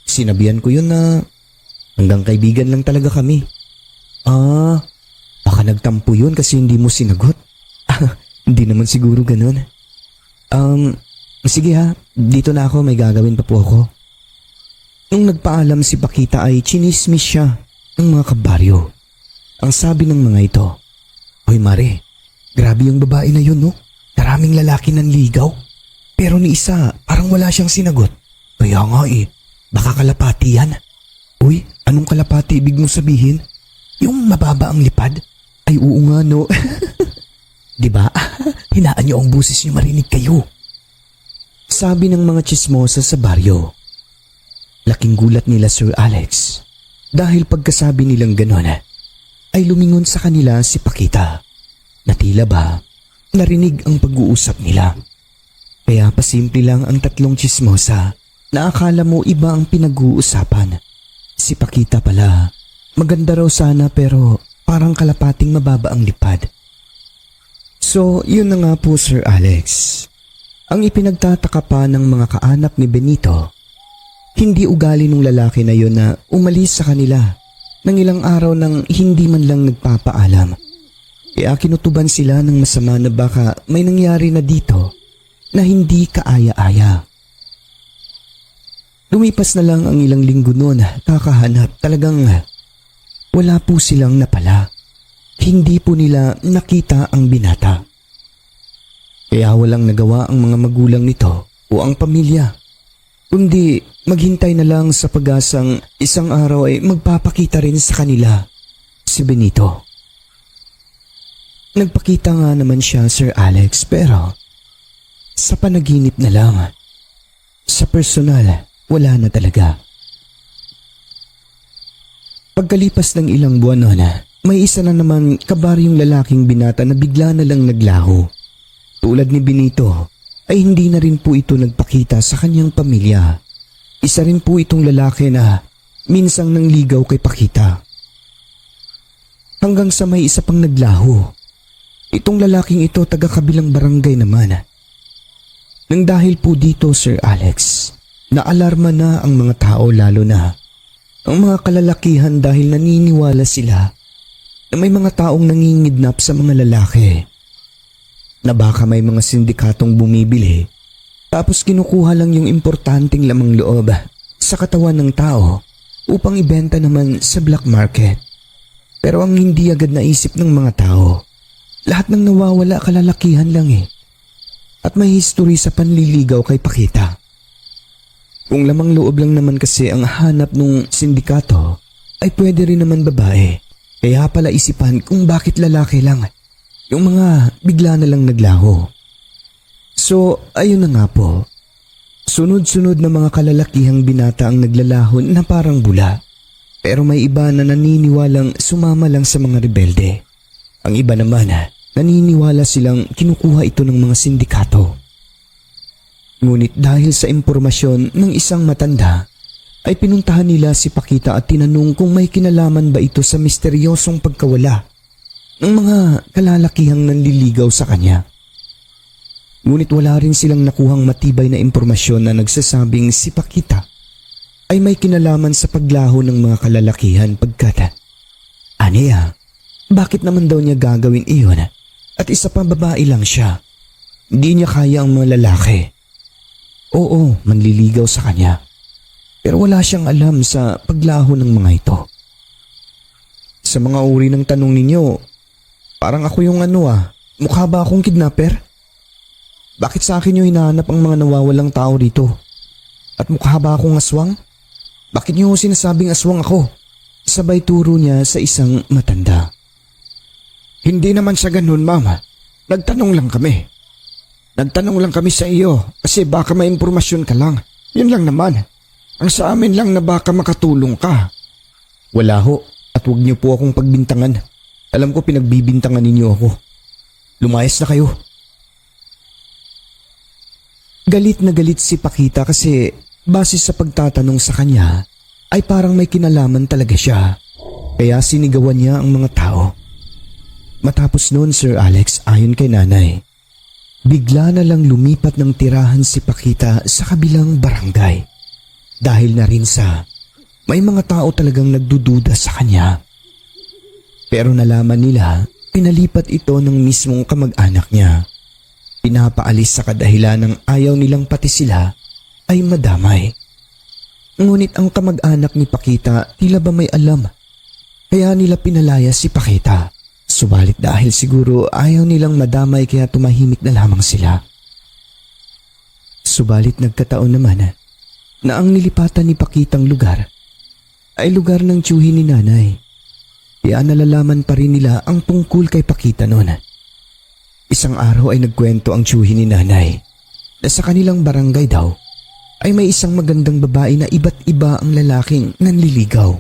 sinabihan ko yun na hanggang kaibigan lang talaga kami. Baka nagtampo yun kasi hindi mo sinagot. Hindi naman siguro ganun. Sige ha, dito na ako, may gagawin pa po ako. Nung nagpaalam si Pakita ay chinismis siya ng mga kabaryo. Ang sabi ng mga ito, Hoy Mare, grabe yung babae na yun no? Karaming lalaki nanligaw. Pero ni isa, parang wala siyang sinagot. Kaya nga baka kalapati yan. Uy, anong kalapati ibig mong sabihin? Yung mababa ang lipad? Ay oo nga no. Diba? Hinaan niyo ang busis niyo marinig kayo. Sabi ng mga chismosa sa baryo. Laking gulat nila Sir Alex. Dahil pagkasabi nilang ganon, ay lumingon sa kanila si Pakita. Na tila ba, narinig ang pag-uusap nila. Kaya pasimple lang ang tatlong chismosa na akala mo iba ang pinag-uusapan. Si Pakita pala, maganda raw sana pero parang kalapating mababa ang lipad. So, yun na nga po Sir Alex. Ang ipinagtataka pa ng mga kaanak ni Benito, hindi ugali ng lalaki na yun na umalis sa kanila ng ilang araw nang hindi man lang nagpapaalam. Kaya kinutuban sila ng masama na baka may nangyari na dito na hindi kaaya-aya. Lumipas na lang ang ilang linggo noon, kakahanap talagang wala po silang napala. Hindi po nila nakita ang binata. Kaya walang nagawa ang mga magulang nito o ang pamilya, kundi maghintay na lang sa pag-asang isang araw ay magpapakita rin sa kanila si Benito. Nagpakita nga naman siya Sir Alex pero sa panaginip na lang. Sa personal, wala na talaga. Pagkalipas ng ilang buwan noon, may isa na naman kabaryong lalaking binata na bigla na lang naglaho. Tulad ni Benito, ay hindi na rin po ito nagpakita sa kanyang pamilya. Isa rin po itong lalaki na minsang nangligaw kay Pakita. Hanggang sa may isa pang naglaho. Itong lalaking ito taga-kabilang barangay naman. Nang dahil po dito, Sir Alex, naalarma na ang mga tao, lalo na ang mga kalalakihan, dahil naniniwala sila na may mga taong nangingidnap sa mga lalaki. Na baka may mga sindikatong bumibili tapos kinukuha lang yung importanteng lamang loob sa katawan ng tao upang ibenta naman sa black market. Pero ang hindi agad naisip ng mga tao, lahat ng nawawala kalalakihan lang at may history sa panliligaw kay Pakita. Kung lamang loob lang naman kasi ang hanap nung sindikato, ay pwede rin naman babae. Kaya pala isipan kung bakit lalaki lang yung mga bigla na lang naglaho. So, ayun na nga po. Sunod-sunod na mga kalalakihang binata ang naglalaho na parang bula. Pero may iba na naniniwalang sumama lang sa mga rebelde. Ang iba naman, naniniwala silang kinukuha ito ng mga sindikato. Ngunit dahil sa impormasyon ng isang matanda, ay pinuntahan nila si Pakita at tinanong kung may kinalaman ba ito sa misteryosong pagkawala ng mga kalalakihang nanliligaw sa kanya. Ngunit wala rin silang nakuhang matibay na impormasyon na nagsasabing si Pakita ay may kinalaman sa paglaho ng mga kalalakihan pagkat, aniya, bakit naman daw niya gagawin iyon at isa pa babae lang siya? Hindi niya kaya ang mga lalaki. Oo, manliligaw sa kanya. Pero wala siyang alam sa paglaho ng mga ito. Sa mga uri ng tanong ninyo, parang ako yung mukha ba akong kidnapper? Bakit sa akin yung hinahanap ang mga nawawalang tao rito? At mukha ba akong aswang? Bakit niyo sinasabing aswang ako? Sabay turo niya sa isang matanda. Hindi naman sa ganun, mama. Nagtanong lang kami. Nagtanong lang kami sa iyo kasi baka may impormasyon ka lang. Yun lang naman. Ang sa amin lang na baka makatulong ka. Wala ho, at huwag niyo po akong pagbintangan. Alam ko pinagbibintangan ninyo ako. Lumayas na kayo. Galit na galit si Pakita kasi base sa pagtatanong sa kanya ay parang may kinalaman talaga siya. Kaya sinigawan niya ang mga tao. Matapos noon, Sir Alex, ayon kay nanay, bigla na lang lumipat ng tirahan si Pakita sa kabilang barangay. Dahil na rin sa may mga tao talagang nagdududa sa kanya. Pero nalaman nila, pinalipat ito ng mismong kamag-anak niya. Pinapaalis sa kadahilan ng ayaw nilang pati sila ay madamay. Ngunit ang kamag-anak ni Pakita tila ba may alam. Kaya nila pinalaya si Pakita. Subalit dahil siguro ayaw nilang madamay kaya tumahimik na lamang sila. Subalit nagkataon naman na ang nilipatan ni Pakitang lugar ay lugar ng tiyuhin ni nanay. Kaya nalalaman pa rin nila ang tungkol kay Pakita noon. Isang araw ay nagkwento ang tiyuhin ni nanay na sa kanilang barangay daw ay may isang magandang babae na iba't iba ang lalaking nanliligaw.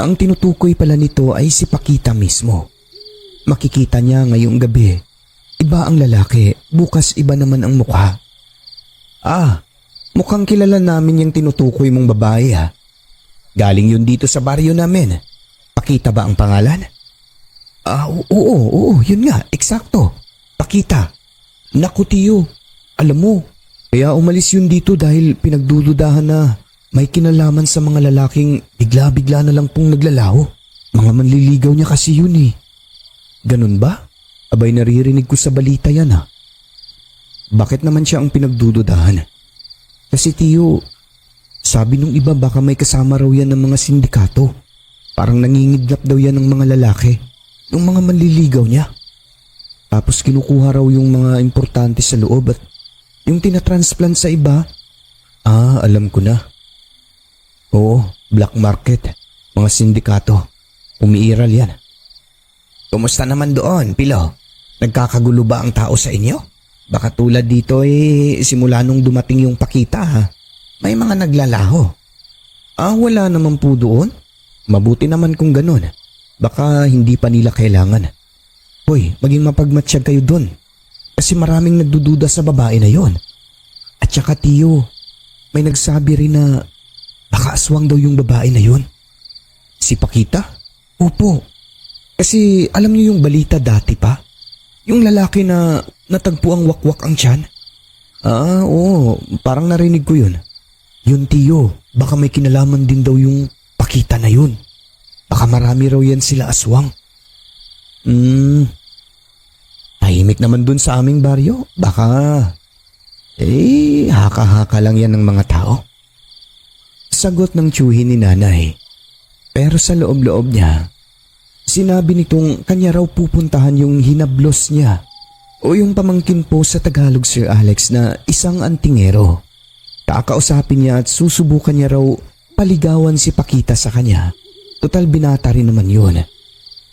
Ang tinutukoy pala nito ay si Pakita mismo. Makikita niya ngayong gabi, iba ang lalaki, bukas iba naman ang mukha. Mukhang kilala namin yung tinutukoy mong babae ha. Galing yun dito sa baryo namin. Pakita ba ang pangalan? Oo, yun nga, eksakto. Pakita. Naku tiyo, alam mo, kaya umalis yun dito dahil pinagdududahan na may kinalaman sa mga lalaking bigla-bigla na lang pong naglalaho. Mga manliligaw niya kasi yun eh. Ganun ba? Abay naririnig ko sa balita yan ha. Bakit naman siya ang pinagdududahan? Kasi tiyo, sabi nung iba baka may kasama raw yan ng mga sindikato. Parang nangingidnap daw yan ng mga lalaki, yung mga manliligaw niya. Tapos kinukuha raw yung mga importante sa loob at yung tinatransplant sa iba. Alam ko na. Oo, black market, mga sindikato, umiiral yan. Kumusta naman doon, Pilo? Nagkakagulo ba ang tao sa inyo? Baka tulad dito simula nung dumating yung Pakita ha. May mga naglalaho. Wala naman po doon. Mabuti naman kung ganun. Baka hindi pa nila kailangan. Hoy, maging mapagmatsyag kayo doon. Kasi maraming nagdududa sa babae na yon. At saka Tio, may nagsabi rin na baka aswang daw yung babae na yon. Si Pakita? Opo. Kasi alam niyo yung balita dati pa? Yung lalaki na natagpo ang wakwak ang tiyan? Oo, parang narinig ko yun. Yun Tio, baka may kinalaman din daw yung Pakita na yun. Baka marami raw yan sila aswang. Tahimik naman dun sa aming baryo. Baka, haka-haka lang yan ng mga tao. Sagot ng tiyuhin ni nanay. Pero sa loob-loob niya, sinabi nitong kanya raw pupuntahan yung hinablos niya o yung pamangkin po sa Tagalog Sir Alex na isang antingero. Kakausapin niya at susubukan niya raw paligawan si Pakita sa kanya. Total binata rin naman yun.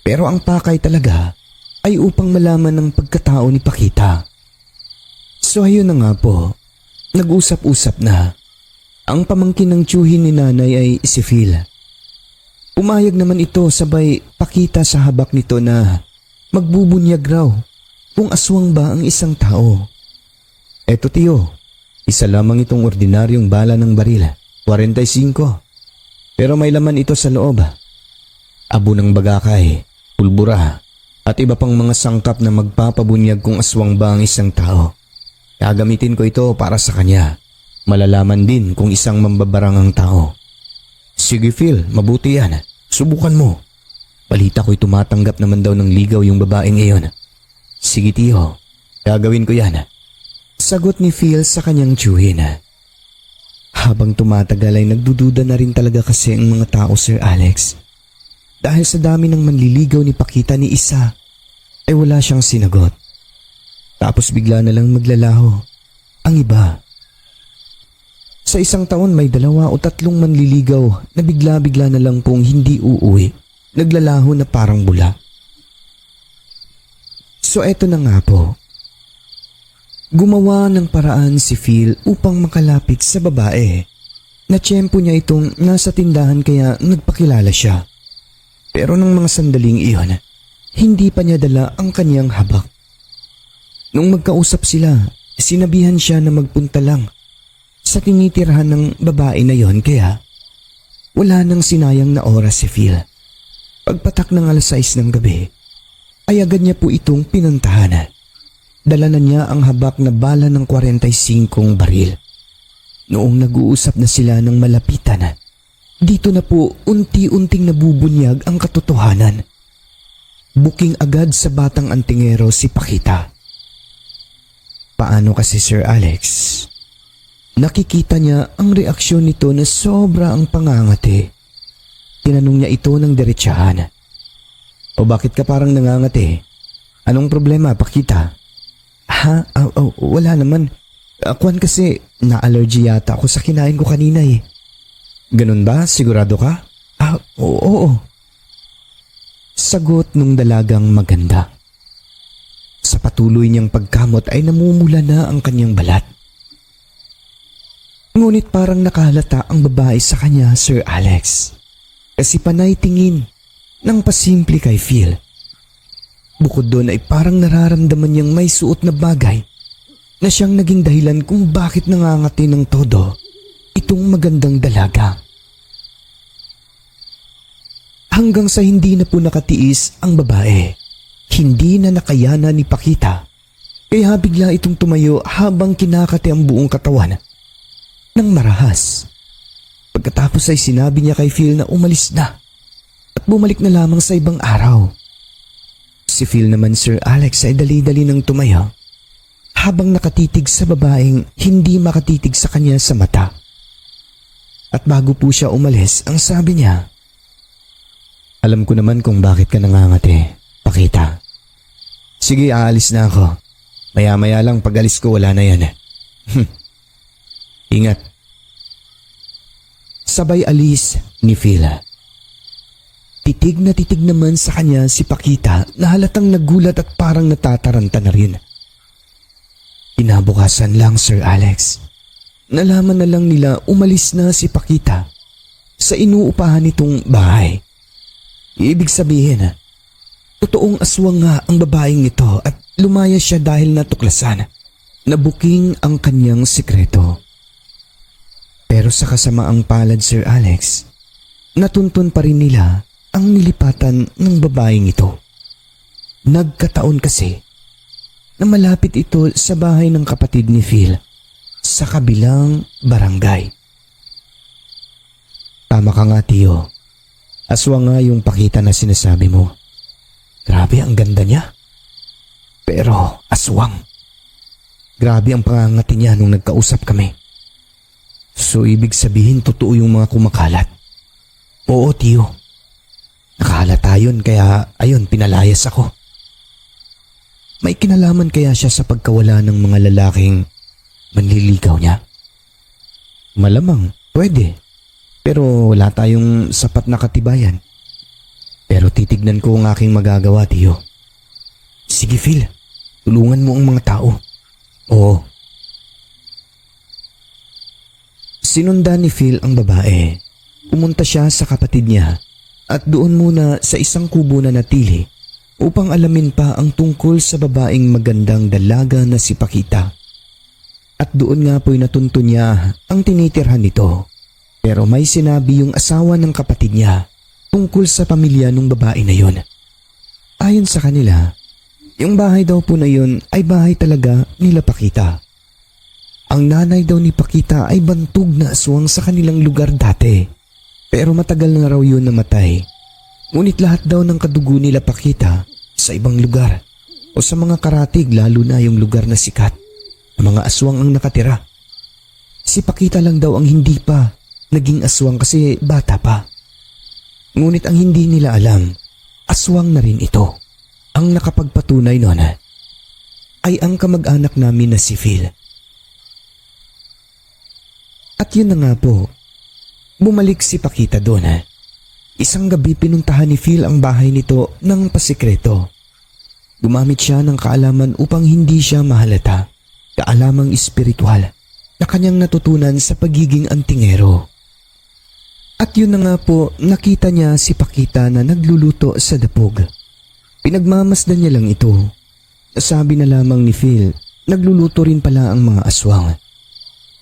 Pero ang pakay talaga ay upang malaman ng pagkatao ni Pakita. So ayun na nga po, nag-usap-usap na. Ang pamangkin ng tiyuhin ni nanay ay si Phil. Pumayag naman ito sabay pakita sa habak nito na magbubunyag raw kung aswang ba ang isang tao. Eto Tio, isa lamang itong ordinaryong bala ng baril, 45. Pero may laman ito sa loob. Abo ng bagakay, pulbura, at iba pang mga sangkap na magpapabunyag kung aswang ba ang isang tao. Gagamitin ko ito para sa kanya. Malalaman din kung isang mambabarang ang tao. Sige Phil, mabuti yan. Subukan mo. Balita ko'y tumatanggap naman daw ng ligaw yung babaeng iyon. Sige Tio, gagawin ko yan. Sagot ni Phil sa kanyang tiyuhin. Habang tumatagal ay nagdududa na rin talaga kasi ang mga tao Sir Alex. Dahil sa dami ng manliligaw ni Pakita ni isa, ay wala siyang sinagot. Tapos bigla na lang maglalaho ang iba. Sa isang taon may 2 o 3 manliligaw na bigla-bigla na lang pong hindi uuwi, naglalaho na parang bula. So eto na nga po. Gumawa ng paraan si Phil upang makalapit sa babae. Natsyempo niya itong nasa tindahan kaya nagpakilala siya. Pero nang mga sandaling iyon, hindi pa niya dala ang kanyang habak. Nung magkausap sila, sinabihan siya na magpunta lang sa tinitirahan ng babae na yon kaya wala nang sinayang na oras si Phil. Pagpatak ng 6:00 ng gabi, ay agad niya po itong pinuntahan. Dala na niya ang habak na bala ng 45 baril. Noong nag-uusap na sila ng malapitan, dito na po unti-unting nabubunyag ang katotohanan. Buking agad sa batang antingero si Pakita. Paano kasi Sir Alex? Nakikita niya ang reaksyon nito na sobra ang pangangati. Tinanong niya ito ng diretsahan. O bakit ka parang nangangati? Anong problema, Pakita? Wala naman. Akuan kasi na-allergy yata ako sa kinain ko kanina eh. Ganun ba? Sigurado ka? Oo. Sagot nung dalagang maganda. Sa patuloy niyang pagkamot ay namumula na ang kanyang balat. Ngunit parang nakahalata ang babae sa kanya, Sir Alex. Kasi panay tingin ng pasimple kay Phil. Bukod doon ay parang nararamdaman niyang may suot na bagay na siyang naging dahilan kung bakit nangangati ng todo itong magandang dalaga. Hanggang sa hindi na po nakatiis ang babae, hindi na nakayana ni Pakita, kaya bigla itong tumayo habang kinakati ang buong katawan ng marahas. Pagkatapos ay sinabi niya kay Phil na umalis na at bumalik na lamang sa ibang araw. Si Phil naman Sir Alex ay dali-dali nang tumayo habang nakatitig sa babaeng hindi makatitig sa kanya sa mata. At bago po siya umalis, ang sabi niya, "Alam ko naman kung bakit ka nangangati, Pakita. Sige, aalis na ako. Maya-maya lang pag alis ko wala na yan. Ingat." Sabay alis ni Phil. Titig na titig naman sa kanya si Pakita na halatang nagulat at parang natataranta na rin. Kinabukasan lang Sir Alex. Nalaman na lang nila umalis na si Pakita sa inuupahan nitong bahay. Ibig sabihin, Totoong aswang nga ang babaeng ito at lumaya siya dahil natuklasan na buking ang kanyang sikreto. Pero sa kasamaang palad, Sir Alex, natuntun pa rin nila ang nilipatan ng babaeng ito. Nagkataon kasi na malapit ito sa bahay ng kapatid ni Phil sa kabilang barangay. Tama ka nga, Tio. Aswang nga yung Pakita na sinasabi mo. Grabe ang ganda niya. Pero aswang. Grabe ang pangangati niya nung nagkausap kami. So ibig sabihin totoo yung mga kumakalat. Oo, Tio. Nakahalata yun kaya ayun pinalayas ako. May kinalaman kaya siya sa pagkawala ng mga lalaking manliligaw niya? Malamang, pwede. Pero wala tayong sapat na katibayan. Pero titignan ko ang aking magagawa, Tio. Sige, Phil. Tulungan mo ang mga tao. Oo. Sinundan ni Phil ang babae. Pumunta siya sa kapatid niya at doon muna sa isang kubo na natili upang alamin pa ang tungkol sa babaeng magandang dalaga na si Pakita. At doon nga po'y natunto niya ang tinitirhan nito. Pero may sinabi yung asawa ng kapatid niya tungkol sa pamilya ng babae na yun. Ayon sa kanila, yung bahay daw po na yun ay bahay talaga nila Pakita. Ang nanay daw ni Pakita ay bantog na aswang sa kanilang lugar dati. Pero matagal na raw yun namatay. Ngunit lahat daw ng kadugo nila Pakita sa ibang lugar o sa mga karatig, lalo na yung lugar na sikat, na mga aswang ang nakatira. Si Pakita lang daw ang hindi pa naging aswang kasi bata pa. Ngunit ang hindi nila alam, aswang na rin ito. Ang nakapagpatunay nun ay ang kamag-anak namin na si Phil. At yun na nga po, bumalik si Pakita doon. Isang gabi pinuntahan ni Phil ang bahay nito ng pasikreto. Gumamit siya ng kaalaman upang hindi siya mahalata, kaalamang espiritual na kanyang natutunan sa pagiging antingero. At yun na nga po, nakita niya si Pakita na nagluluto sa dapog. Pinagmamasdan niya lang ito. Sabi na lamang ni Phil, nagluluto rin pala ang mga aswang.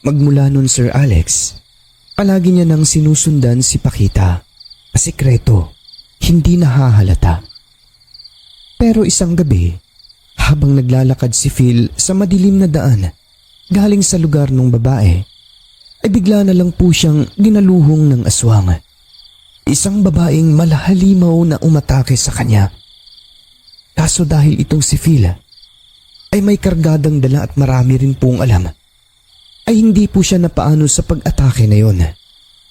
Magmula nun, Sir Alex, palagi niya nang sinusundan si Pakita. Pasikreto, hindi nahahalata. Pero isang gabi, habang naglalakad si Phil sa madilim na daan, galing sa lugar ng babae, ay bigla na lang po siyang ginaluhong ng aswang. Isang babaeng malahalimaw na umatake sa kanya. Kaso dahil itong si Phil ay may kargadang dala at marami rin pong alam, ay hindi po siya napaano sa pag-atake na yon.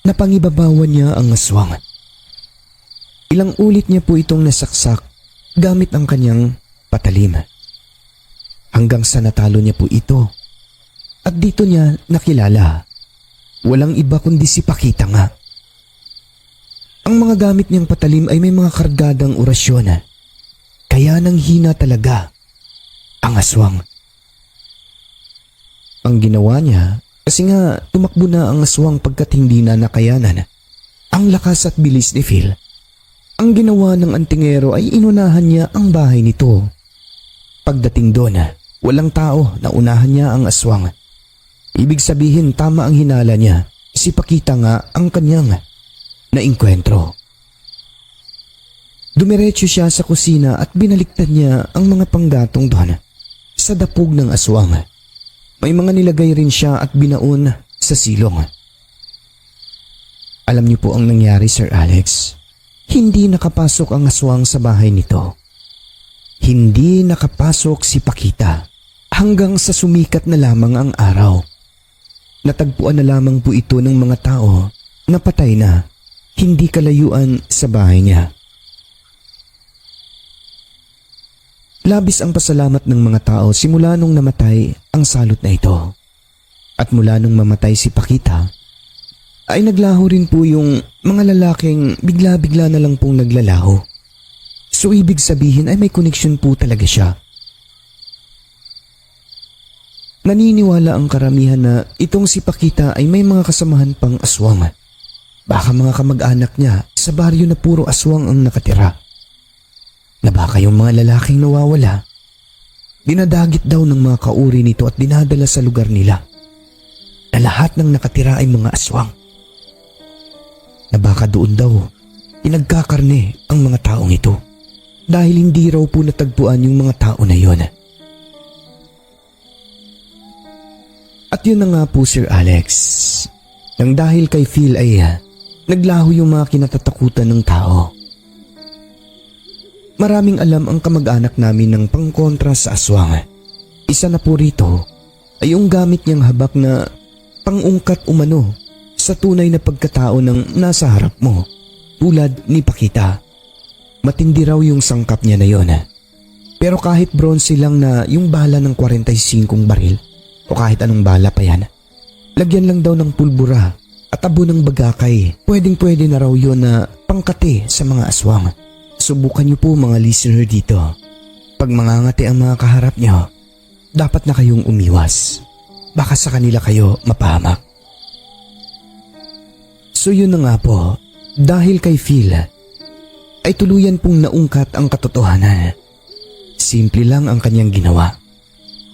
Napangibabawan niya ang aswang. Ilang ulit niya po itong nasaksak gamit ang kanyang patalim. Hanggang sa natalo niya po ito. At dito niya nakilala, walang iba kundi si Pakita nga. Ang mga gamit niyang patalim ay may mga kargadang orasyon. Kaya nang hina talaga ang aswang. Ang ginawa niya, kasi nga tumakbo na ang aswang pagkat hindi na nakayanan ang lakas at bilis ni Phil. Ang ginawa ng antingero ay inunahan niya ang bahay nito. Pagdating doon, walang tao, naunahan niya ang aswang. Ibig sabihin tama ang hinala niya, si Pakita nga ang kanyang naengkwentro. Dumiretso siya sa kusina at binaliktad niya ang mga panggatong doon sa dapog ng aswang. May mga nilagay rin siya at binaon sa silong. Alam niyo po ang nangyari, Sir Alex. Hindi nakapasok ang aswang sa bahay nito. Hindi nakapasok si Pakita hanggang sa sumikat na lamang ang araw. Natagpuan na lamang po ito ng mga tao na patay na, hindi kalayuan sa bahay niya. Labis ang pasalamat ng mga tao simula nung namatay ang salot na ito. At mula nung mamatay si Pakita, ay naglaho rin po yung mga lalaking bigla-bigla na lang pong naglalaho. So ibig sabihin ay may koneksyon po talaga siya. Naniniwala ang karamihan na itong si Pakita ay may mga kasamahan pang aswang. Baka mga kamag-anak niya sa baryo na puro aswang ang nakatira. na baka yung mga lalaking nawawala, dinadagit daw ng mga kauri nito at dinadala sa lugar nila, na lahat ng nakatira ay mga aswang. Na baka doon daw pinagkakarne ang mga taong ito dahil hindi raw po natagpuan yung mga tao na yon. At yun na nga po, Sir Alex, nang dahil kay Phil ay naglaho yung mga kinatatakutan ng tao. Maraming alam ang kamag-anak namin ng pangkontra sa aswang. Isa na po rito ay yung gamit niyang habak na pangungkat umano sa tunay na pagkatao ng nasa harap mo, tulad ni Pakita. Matindi raw yung sangkap niya na yon. Pero kahit bronze lang na yung bala ng 45 baril o kahit anong bala pa yan, lagyan lang daw ng pulbura at abo ng bagakay, pwedeng-pwede na raw yun na pangkati sa mga aswang. Subukan niyo po mga listener dito. Pag mangangati ang mga kaharap niyo, dapat na kayong umiwas. Baka sa kanila kayo mapahamak. So yun na nga po, dahil kay Phil, ay tuluyan pong naungkat ang katotohanan. Simple lang ang kanyang ginawa.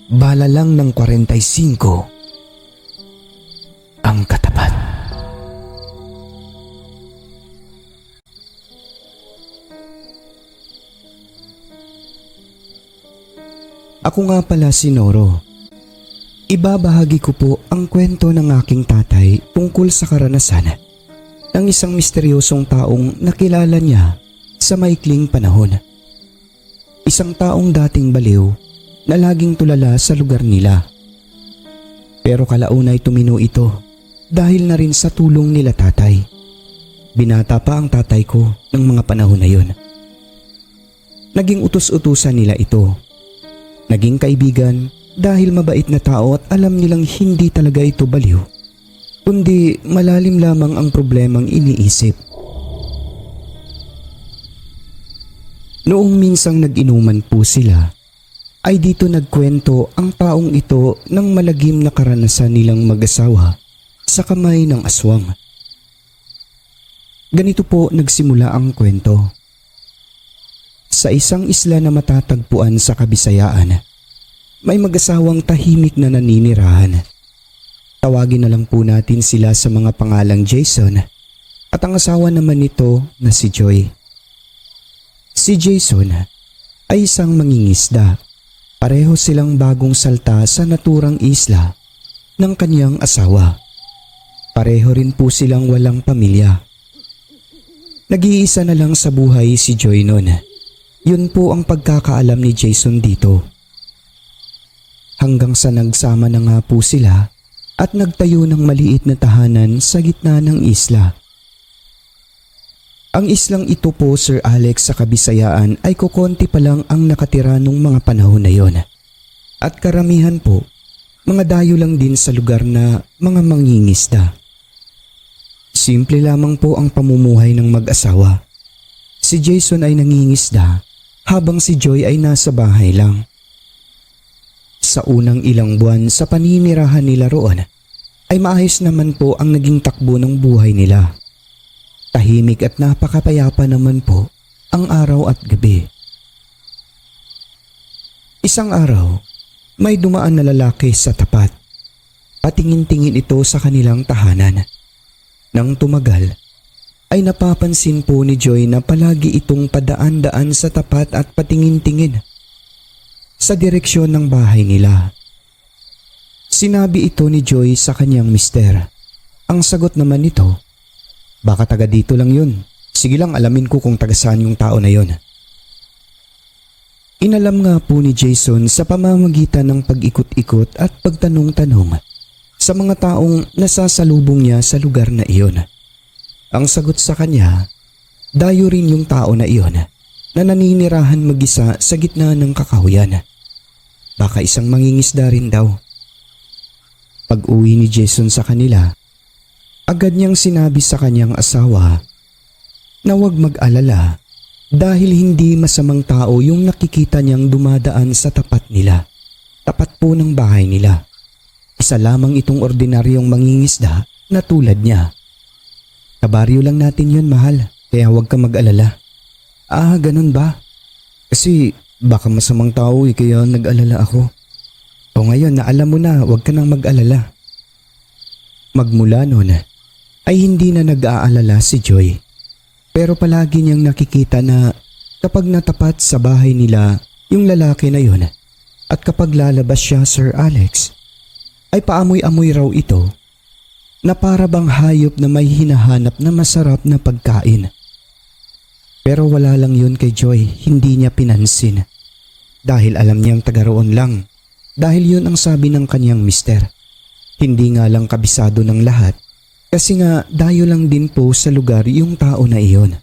Bala lang ng 45 ang katapat. Ako nga pala si Noro. Ibabahagi ko po ang kwento ng aking tatay tungkol sa karanasan ng isang misteryosong taong nakilala niya sa maikling panahon. Isang taong dating baliw na laging tulala sa lugar nila. Pero kalaunay tumino ito dahil na rin sa tulong nila tatay. Binata pa ang tatay ko ng mga panahon na yon. Naging utos-utusan nila ito. Naging kaibigan dahil mabait na tao at alam nilang hindi talaga ito baliw, kundi malalim lamang ang problemang iniisip. Noong minsang nag-inuman po sila, ay dito nagkwento ang taong ito ng malagim na karanasan nilang mag-asawa sa kamay ng aswang. Ganito po nagsimula ang kwento. Sa isang isla na matatagpuan sa Kabisayaan, may mag-asawang tahimik na naninirahan. Tawagin na lang po natin sila sa mga pangalang Jason at ang asawa naman nito na si Joy. Si Jason ay isang mangingisda. Pareho silang bagong salta sa naturang isla ng kanyang asawa. Pareho rin po silang walang pamilya. Nag-iisa na lang sa buhay si Joy noon. Yun po ang pagkakaalam ni Jason dito. Hanggang sa nagsama na nga po sila at nagtayo ng maliit na tahanan sa gitna ng isla. Ang islang ito po, Sir Alex, sa Kabisayaan ay kukonti pa lang ang nakatira nung mga panahon na yon. At karamihan po, mga dayo lang din sa lugar na mga mangingisda. Simple lamang po ang pamumuhay ng mag-asawa. Si Jason ay nangingisda habang si Joy ay nasa bahay lang. Sa unang ilang buwan sa paninirahan nila roon ay maayos naman po ang naging takbo ng buhay nila. Tahimik at napakapayapa naman po ang araw at gabi. Isang araw, may dumaan na lalaki sa tapat. Patingin-tingin ito sa kanilang tahanan. Nang tumagal, ay napapansin po ni Joy na palagi itong padaan-daan sa tapat at patingin-tingin sa direksyon ng bahay nila. Sinabi ito ni Joy sa kanyang mister. Ang sagot naman nito, baka taga dito lang yun. Sige lang, alamin ko kung taga saan yung tao na yun. Inalam nga po ni Jason sa pamamagitan ng pag-ikot-ikot at pagtanong-tanong sa mga taong nasasalubong niya sa lugar na iyon. Ang sagot sa kanya, dayo rin yung tao na iyon na naninirahan mag-isa sa gitna ng kakahuyan. Baka isang mangingisda rin daw. Pag-uwi ni Jason sa kanila, agad niyang sinabi sa kanyang asawa na huwag mag-alala dahil hindi masamang tao yung nakikita niyang dumadaan sa tapat nila. Tapat po ng bahay nila. Isa lamang itong ordinaryong mangingisda na tulad niya. Kabaryo lang natin yun, mahal, kaya huwag ka mag-alala. Ah, ganun ba? Kasi baka masamang tao kaya nag-alala ako. O ngayon na alam mo na, huwag ka nang mag-alala. Magmula noon ay hindi na nag-aalala si Joy. Pero palagi niyang nakikita na kapag natapat sa bahay nila yung lalaki na yun at kapag lalabas siya, Sir Alex, ay paamoy-amoy raw ito na para bang hayop na may hinahanap na masarap na pagkain. Pero wala lang yun kay Joy, hindi niya pinansin. Dahil alam niyang taga roon lang. Dahil yun ang sabi ng kanyang mister. Hindi nga lang kabisado ng lahat kasi nga dayo lang din po sa lugar yung tao na iyon.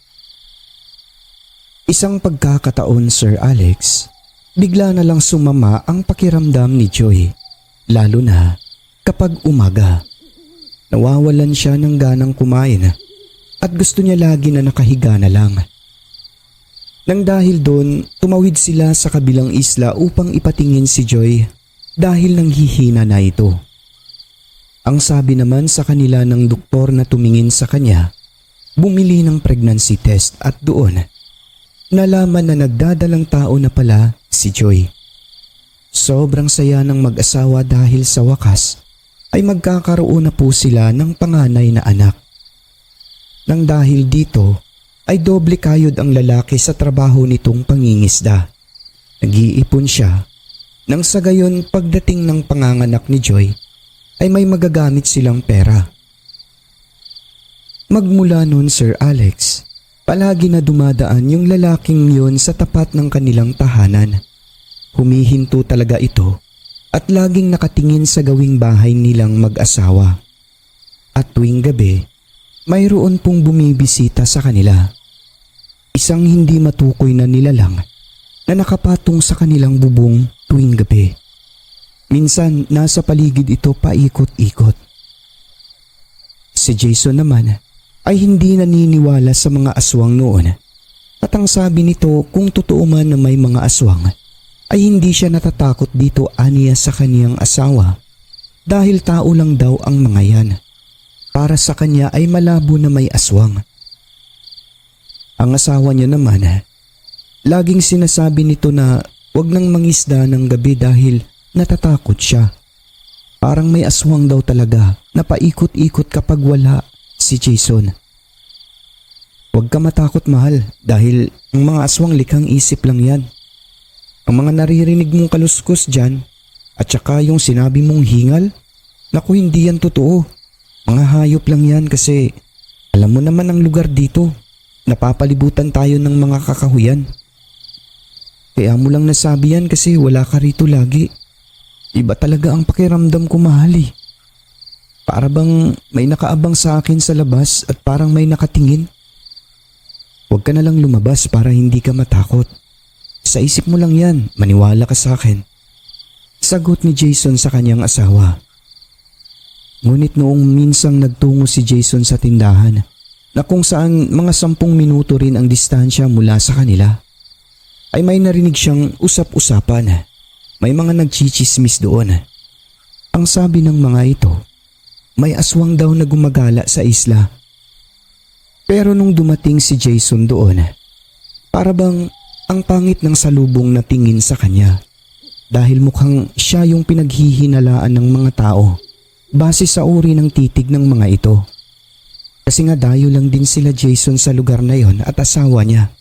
Isang pagkakataon, Sir Alex, bigla na lang sumama ang pakiramdam ni Joy. Lalo na kapag umaga. Nawawalan siya ng ganang kumain at gusto niya lagi na nakahiga na lang. Nang dahil doon, tumawid sila sa kabilang isla upang ipatingin si Joy dahil nanghihina na ito. Ang sabi naman sa kanila ng doktor na tumingin sa kanya, bumili ng pregnancy test at doon, nalaman na nagdadalang tao na pala si Joy. Sobrang saya ng mag-asawa dahil sa wakas ay magkakaroon na po sila ng panganay na anak. Nang dahil dito ay doble kayod ang lalaki sa trabaho nitong pangingisda. Nag-iipon siya nang sa gayon pagdating ng panganganak ni Joy ay may magagamit silang pera. Magmula noon, Sir Alex, palagi na dumadaan yung lalaking yun sa tapat ng kanilang tahanan. Humihinto talaga ito at laging nakatingin sa gawing bahay nilang mag-asawa. At tuwing gabi, mayroon pong bumibisita sa kanila. Isang hindi matukoy na nilalang na nakapatong sa kanilang bubong tuwing gabi. Minsan nasa paligid ito paikot-ikot. Si Jason naman ay hindi naniniwala sa mga aswang noon at ang sabi nito kung totoo man na may mga aswang ay hindi siya natatakot dito aniya sa kaniyang asawa dahil tao lang daw ang mga yan. Para sa kanya ay malabo na may aswang. Ang asawa niya naman, laging sinasabi nito na wag nang mangisda ng gabi dahil natatakot siya. Parang may aswang daw talaga na paikot-ikot kapag wala si Jason. Huwag ka matakot, mahal, dahil ang mga aswang likhang isip lang yan. Ang mga naririnig mong kaluskos dyan at saka yung sinabi mong hingal, naku, hindi yan totoo. Mga hayop lang yan kasi alam mo naman ang lugar dito. Napapalibutan tayo ng mga kakahuyan. Kaya mo lang nasabi yan kasi wala ka rito lagi. Iba talaga ang pakiramdam ko, mahal eh. Para bang may nakaabang sa akin sa labas at parang may nakatingin. Huwag ka na lang lumabas para hindi ka matakot. Sa isip mo lang yan, maniwala ka sa akin. Sagot ni Jason sa kanyang asawa. Ngunit noong minsang nagtungo si Jason sa tindahan na kung saan mga 10 minuto rin ang distansya mula sa kanila, ay may narinig siyang usap-usapan. May mga nagchichismis doon. Ang sabi ng mga ito, may aswang daw na gumagala sa isla. Pero nung dumating si Jason doon, para bang ang pangit ng salubong na tingin sa kanya dahil mukhang siya yung pinaghihinalaan ng mga tao base sa uri ng titig ng mga ito. Kasi nga dayo lang din sila Jason sa lugar na yon at asawa niya.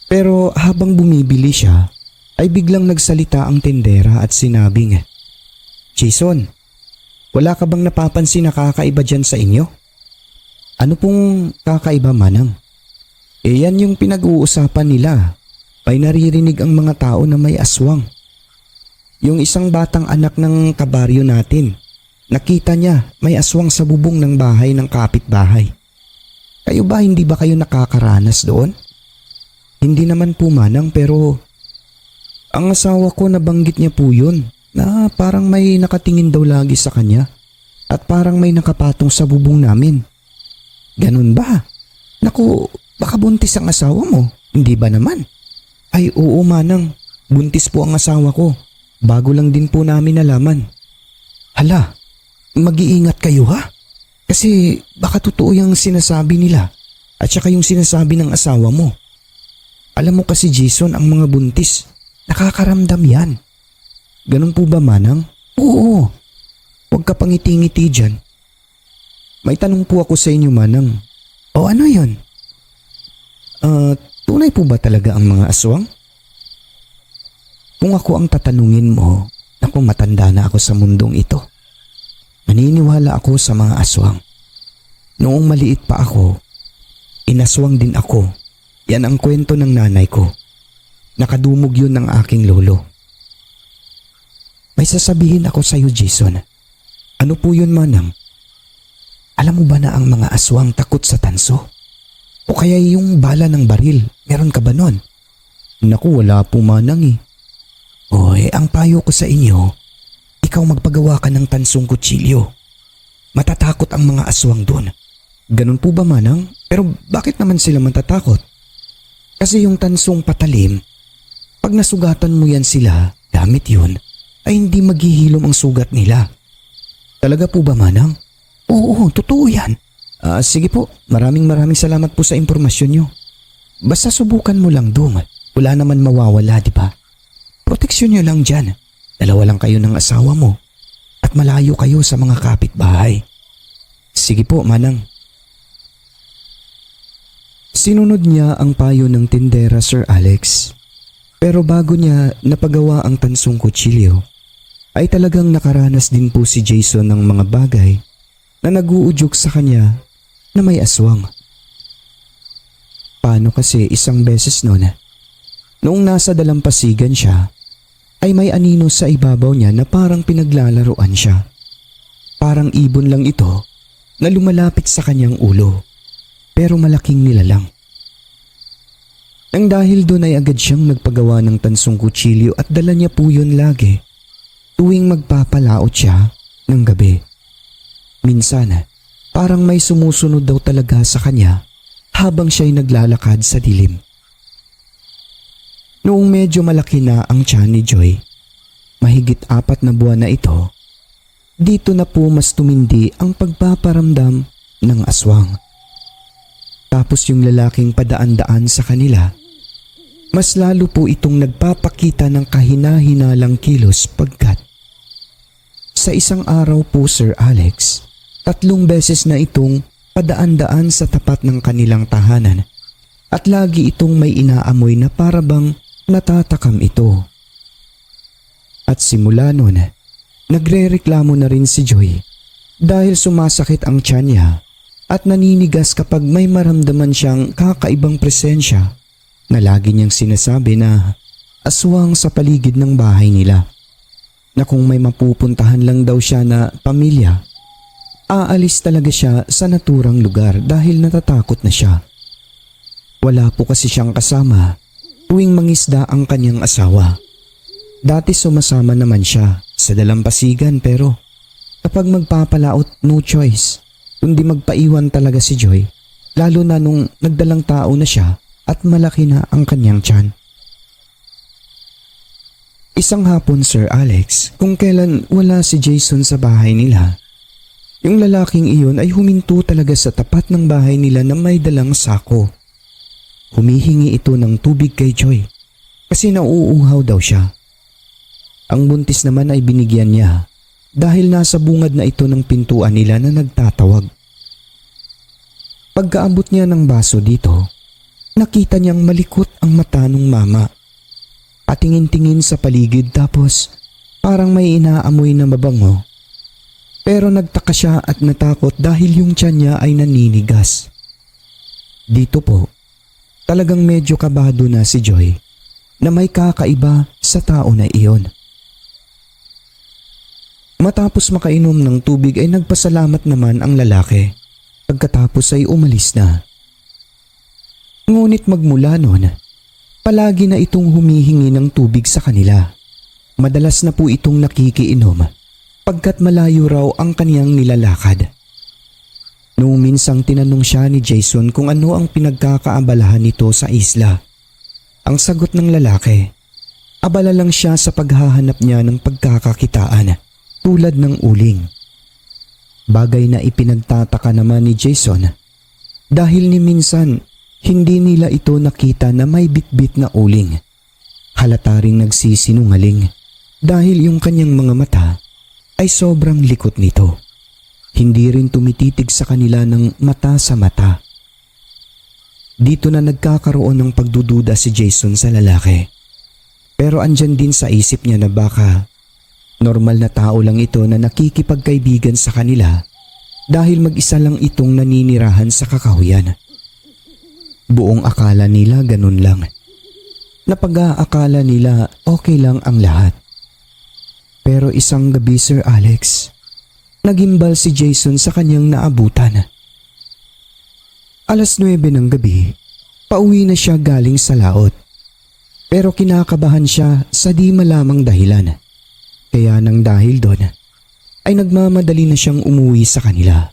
Pero habang bumibili siya, ay biglang nagsalita ang tendera at sinabing, Jason, wala ka bang napapansin na kakaiba dyan sa inyo? Ano pong kakaiba, manang? Yan yung pinag-uusapan nila. May naririnig ang mga tao na may aswang. Yung isang batang anak ng kabaryo natin, nakita niya may aswang sa bubong ng bahay ng kapitbahay. Kayo ba, hindi ba kayo nakakaranas doon? Hindi naman po, manang, pero ang asawa ko nabanggit niya po yun na parang may nakatingin daw lagi sa kanya at parang may nakapatong sa bubong namin. Ganun ba? Naku, baka buntis ang asawa mo, hindi ba naman? Ay oo, manang, buntis po ang asawa ko. Bago lang din po namin nalaman. Hala, mag-iingat kayo ha? Kasi baka totoo yung sinasabi nila at saka yung sinasabi ng asawa mo. Alam mo kasi Jason, ang mga buntis, nakakaramdam yan. Ganun po ba, Manang? Oo. Huwag ka pang ngiti-ngiti dyan. May tanong po ako sa inyo, Manang. O ano yun? Tunay po ba talaga ang mga aswang? Kung ako ang tatanungin mo, naku, matanda na ako sa mundong ito. Naniniwala ako sa mga aswang. Noong maliit pa ako, inaswang din ako. Yan ang kwento ng nanay ko. Nakadumog yun ng aking lolo. May sasabihin ako sa iyo, Jason. Ano po yun, Manang? Alam mo ba na ang mga aswang takot sa tanso? O kaya yung bala ng baril, meron ka ba nun? Naku, wala po, Manang eh. Oy, ang payo ko sa inyo, ikaw magpagawa ka ng tansong kutsilyo. Matatakot ang mga aswang doon. Ganun po ba, Manang? Pero bakit naman sila matatakot? Kasi yung tansong patalim, pag nasugatan mo yan sila, gamit yun, ay hindi maghihilom ang sugat nila. Talaga po ba, Manang? Oo, totoo yan. Sige po, maraming salamat po sa impormasyon nyo. Basta subukan mo lang, Dong. Wala naman mawawala, di ba? Proteksyon nyo lang dyan. Dalawa lang kayo ng asawa mo at malayo kayo sa mga kapitbahay. Sige po, Manang. Sinunod niya ang payo ng tindera, Sir Alex. Pero bago niya napagawa ang tansong kutsilyo, ay talagang nakaranas din po si Jason ng mga bagay na nag-uudyok sa kanya na may aswang. Paano kasi isang beses noong nasa dalampasigan siya, ay may anino sa ibabaw niya na parang pinaglalaruan siya. Parang ibon lang ito na lumalapit sa kanyang ulo, pero malaking nilalang. Nang dahil doon ay agad siyang nagpagawa ng tansong kutsilyo at dala niya po yun lagi tuwing magpapalaot siya ng gabi. Minsan, parang may sumusunod daw talaga sa kanya habang siya'y naglalakad sa dilim. Noong medyo malaki na ang tiyan ni Joy, mahigit 4 na buwan na ito, dito na po mas tumindi ang pagpaparamdam ng aswang. Tapos yung lalaking padaan-daan sa kanila, mas lalo po itong nagpapakita ng kahina-hinalang kilos pagkat sa isang araw po, Sir Alex, 3 beses na itong padaan-daan sa tapat ng kanilang tahanan at lagi itong may inaamoy na parabang natatakam ito. At simula noon, nagre-reklamo na rin si Joy dahil sumasakit ang tiyan niya at naninigas kapag may maramdaman siyang kakaibang presensya na lagi niyang sinasabi na aswang sa paligid ng bahay nila. Na kung may mapupuntahan lang daw siya na pamilya, aalis talaga siya sa naturang lugar dahil natatakot na siya. Wala po kasi siyang kasama tuwing mangisda ang kanyang asawa. Dati sumasama naman siya sa dalampasigan pero kapag magpapalaot, no choice kundi magpaiwan talaga si Joy, lalo na nung nagdalang tao na siya at malaki na ang kanyang tiyan. Isang hapon, Sir Alex, kung kailan wala si Jason sa bahay nila, yung lalaking iyon ay huminto talaga sa tapat ng bahay nila na may dalang sako. Humihingi ito ng tubig kay Joy kasi nauuhaw daw siya. Ang buntis naman ay binigyan niya dahil nasa bungad na ito ng pintuan nila na nagtatawag. Pagkaabot niya ng baso dito, nakita niyang malikot ang mata ng mama. Patingin-tingin sa paligid tapos parang may inaamoy na mabango. Pero nagtaka siya at natakot dahil yung tiyan niya ay naninigas. Dito po, talagang medyo kabado na si Joy na may kakaiba sa tao na iyon. Matapos makainom ng tubig ay nagpasalamat naman ang lalaki. Pagkatapos ay umalis na. Ngunit magmula noon, palagi na itong humihingi ng tubig sa kanila. Madalas na po itong nakikiinom pagkat malayo raw ang kaniyang nilalakad. Noong minsang tinanong siya ni Jason kung ano ang pinagkakaabalahan nito sa isla, ang sagot ng lalaki, abala lang siya sa paghahanap niya ng pagkakakitaan tulad ng uling. Bagay na ipinagtataka naman ni Jason dahil ni minsan Hindi nila ito nakita na may bitbit na uling. Halata ring nagsisinungaling dahil yung kanyang mga mata ay sobrang likot nito. Hindi rin tumititig sa kanila ng mata sa mata. Dito na nagkakaroon ng pagdududa si Jason sa lalaki. Pero andyan din sa isip niya na baka normal na tao lang ito na nakikipagkaibigan sa kanila dahil mag-isa lang itong naninirahan sa kakahuyan. Buong akala nila ganun lang. Napag-aakala nila okay lang ang lahat. Pero isang gabi, Sir Alex, nagimbal si Jason sa kanyang naabutan. 9:00 ng gabi, pauwi na siya galing sa laot. Pero kinakabahan siya sa di malamang dahilan. Kaya nang dahil doon, ay nagmamadali na siyang umuwi sa kanila.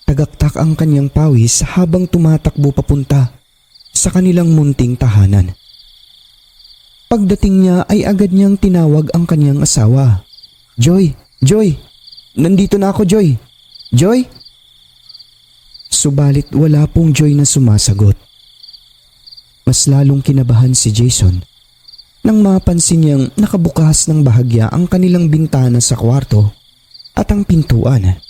Tagaktak ang kanyang pawis habang tumatakbo papunta sa kanilang munting tahanan. Pagdating niya ay agad niyang tinawag ang kanyang asawa. Joy! Joy! Nandito na ako, Joy! Joy! Subalit wala pong Joy na sumasagot. Mas lalong kinabahan si Jason nang mapansin niyang nakabukas ng bahagya ang kanilang bintana sa kwarto at ang pintuan.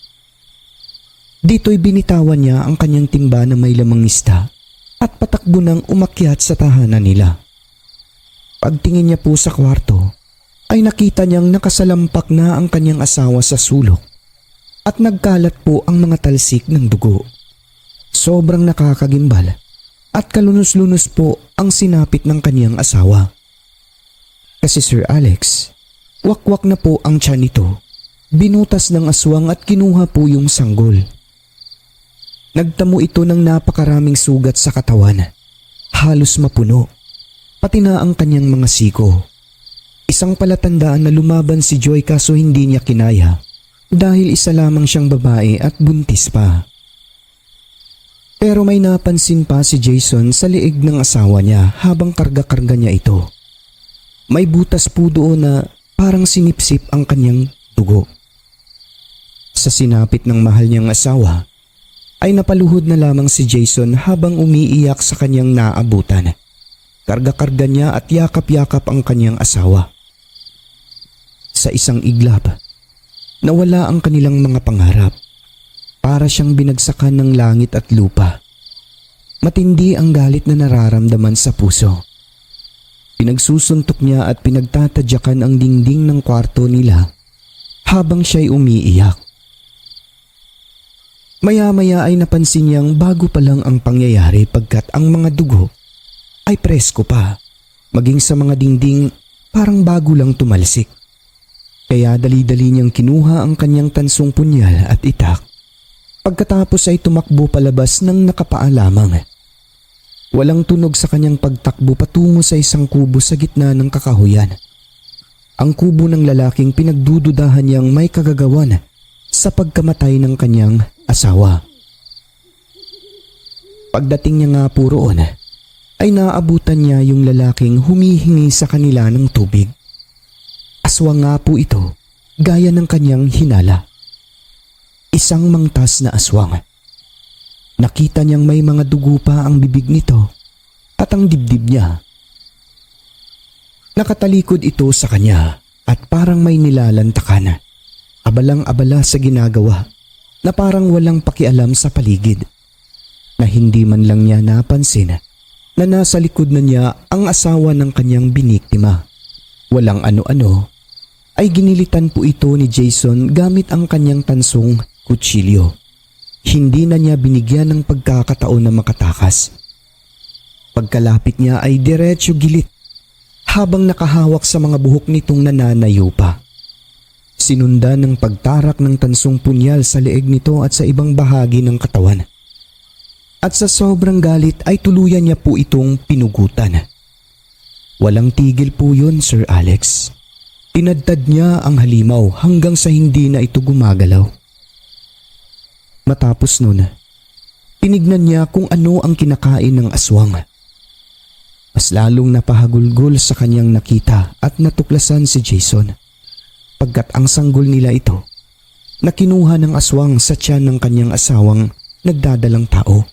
Dito'y binitawan niya ang kanyang timba na may lamang isda at patakbo nang umakyat sa tahanan nila. Pagtingin niya po sa kwarto ay nakita niyang nakasalampak na ang kanyang asawa sa sulok at nagkalat po ang mga talsik ng dugo. Sobrang nakakagimbal at kalunos-lunos po ang sinapit ng kanyang asawa. Kasi Sir Alex, wakwak na po ang tiyan nito. Binutas ng aswang at kinuha po yung sanggol. Nagtamo ito ng napakaraming sugat sa katawan. Halos mapuno. Pati na ang kanyang mga siko. Isang palatandaan na lumaban si Joy kaso hindi niya kinaya dahil isa lamang siyang babae at buntis pa. Pero may napansin pa si Jason sa liig ng asawa niya habang karga-karga niya ito. May butas po doon na parang sinipsip ang kanyang dugo. Sa sinapit ng mahal niyang asawa ay napaluhod na lamang si Jason habang umiiyak sa kanyang naabutan. Karga-karga niya at yakap-yakap ang kanyang asawa. Sa isang iglap, nawala ang kanilang mga pangarap. Para siyang binagsakan ng langit at lupa. Matindi ang galit na nararamdaman sa puso. Pinagsusuntok niya at pinagtatadyakan ang dingding ng kwarto nila habang siya'y umiiyak. Maya-maya ay napansin niyang bago pa lang ang pangyayari pagkat ang mga dugo ay presko pa. Maging sa mga dingding parang bago lang tumalsik. Kaya dali-dali niyang kinuha ang kanyang tansong punyal at itak. Pagkatapos ay tumakbo palabas ng nakapaa lamang. Walang tunog sa kanyang pagtakbo patungo sa isang kubo sa gitna ng kakahuyan. Ang kubo ng lalaking pinagdududahan niyang may kagagawan sa pagkamatay ng kanyang asawa. Pagdating niya nga po roon, ay naabutan niya yung lalaking humihingi sa kanila ng tubig. Aswang nga po ito, gaya ng kanyang hinala. Isang mangtas na aswang. Nakita niyang may mga dugo pa ang bibig nito at ang dibdib niya. Nakatalikod ito sa kanya at parang may nilalantakan. Abalang-abala sa ginagawa na parang walang pakialam sa paligid. Na hindi man lang niya napansin na nasa likod na niya ang asawa ng kanyang biniktima. Walang ano-ano ay ginilitan po ito ni Jason gamit ang kanyang tansong kutsilyo. Hindi na niya binigyan ng pagkakataon na makatakas. Pagkalapit niya ay diretso gilit habang nakahawak sa mga buhok nitong nananayo pa. Sinundan ng pagtarak ng tansong punyal sa leeg nito at sa ibang bahagi ng katawan. At sa sobrang galit ay tuluyan niya po itong pinugutan. Walang tigil po yun, Sir Alex. Tinadtad niya ang halimaw hanggang sa hindi na ito gumagalaw. Matapos nun, tinignan niya kung ano ang kinakain ng aswang. Mas lalong napahagulgol sa kanyang nakita at natuklasan si Jason. Pagkat ang sanggol nila ito, na kinuha ng aswang sa tiyan ng kanyang asawang nagdadalang tao.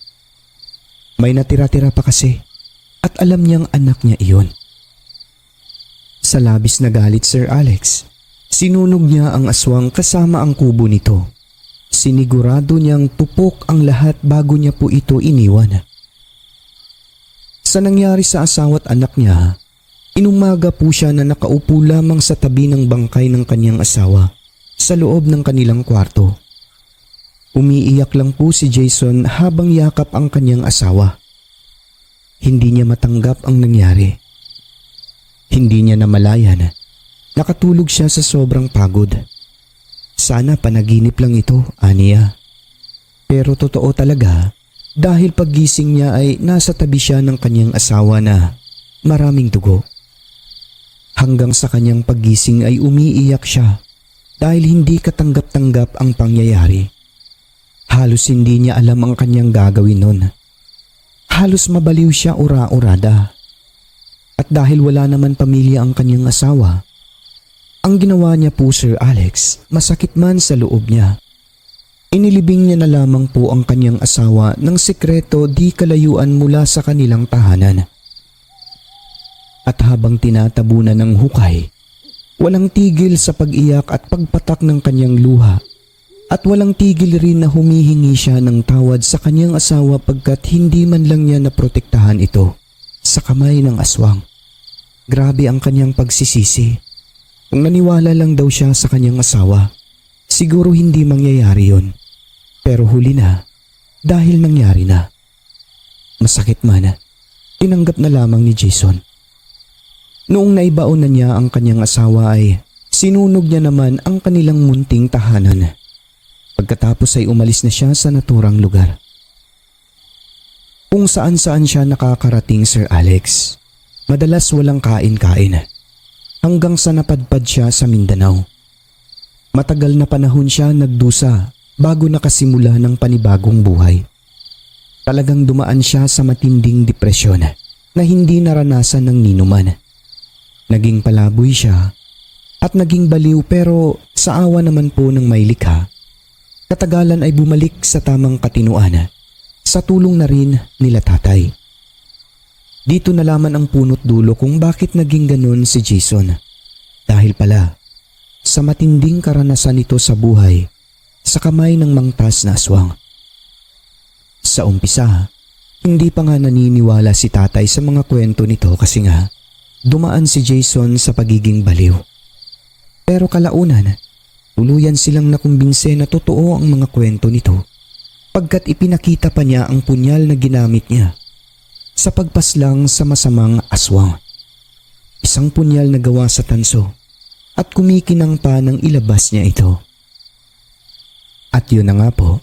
May natira-tira pa kasi at alam niyang anak niya iyon. Sa labis na galit, Sir Alex, sinunog niya ang aswang kasama ang kubo nito. Sinigurado niyang tupok ang lahat bago niya po ito iniwan. Sa nangyari sa asawa at anak niya, inumaga po siya na nakaupo lamang sa tabi ng bangkay ng kanyang asawa sa loob ng kanilang kwarto. Umiiyak lang po si Jason habang yakap ang kanyang asawa. Hindi niya matanggap ang nangyari. Hindi niya namalayan. Nakatulog siya sa sobrang pagod. Sana panaginip lang ito, aniya. Pero totoo talaga dahil paggising niya ay nasa tabi siya ng kanyang asawa na maraming dugo. Hanggang sa kanyang paggising ay umiiyak siya dahil hindi katanggap-tanggap ang pangyayari. Halos hindi niya alam ang kanyang gagawin nun. Halos mabaliw siya ura-urada. At dahil wala naman pamilya ang kanyang asawa, ang ginawa niya po, Sir Alex, masakit man sa loob niya. Inilibing niya na lamang po ang kanyang asawa ng sikreto di kalayuan mula sa kanilang tahanan. At habang tinatabunan ng hukay, walang tigil sa pag-iyak at pagpatak ng kanyang luha. At walang tigil rin na humihingi siya ng tawad sa kanyang asawa pagkat hindi man lang niya naprotektahan ito sa kamay ng aswang. Grabe ang kanyang pagsisisi. Kung naniwala lang daw siya sa kanyang asawa, siguro hindi mangyayari yon. Pero huli na dahil nangyari na. Masakit man, tinanggap na lamang ni Jason. Noong naibaon na niya ang kanyang asawa ay sinunog niya naman ang kanilang munting tahanan. Pagkatapos ay umalis na siya sa naturang lugar. Kung saan-saan siya nakakarating, Sir Alex, madalas walang kain-kain. Hanggang sa napadpad siya sa Mindanao. Matagal na panahon siya nagdusa bago nakasimula ng panibagong buhay. Talagang dumaan siya sa matinding depresyon na hindi naranasan ng ninuman. Naging palaboy siya at naging baliw pero sa awa naman po ng may likha, katagalan ay bumalik sa tamang katinuan sa tulong na rin nila tatay. Dito nalaman ang punot dulo kung bakit naging ganun si Jason. Dahil pala sa matinding karanasan nito sa buhay sa kamay ng mangtas na aswang. Sa umpisa, hindi pa nga naniniwala si tatay sa mga kwento nito kasi nga dumaan si Jason sa pagiging baliw. Pero kalaunan, tuluyan silang nakumbinse na totoo ang mga kwento nito pagkat ipinakita pa niya ang punyal na ginamit niya sa pagpaslang sa masamang aswang. Isang punyal na gawa sa tanso at kumikinang pa nang ilabas niya ito. At yun na nga po,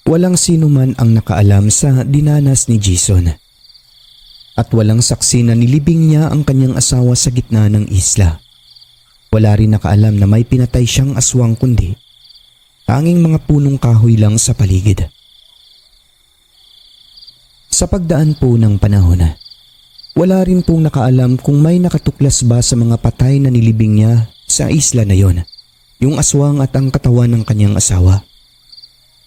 walang sino man ang nakaalam sa dinanas ni Jason. At walang saksi na nilibing niya ang kanyang asawa sa gitna ng isla. Wala rin nakaalam na may pinatay siyang aswang kundi tanging mga punong kahoy lang sa paligid. Sa pagdaan po ng panahon, wala rin pong nakaalam kung may nakatuklas ba sa mga patay na nilibing niya sa isla na yon, yung aswang at ang katawan ng kanyang asawa.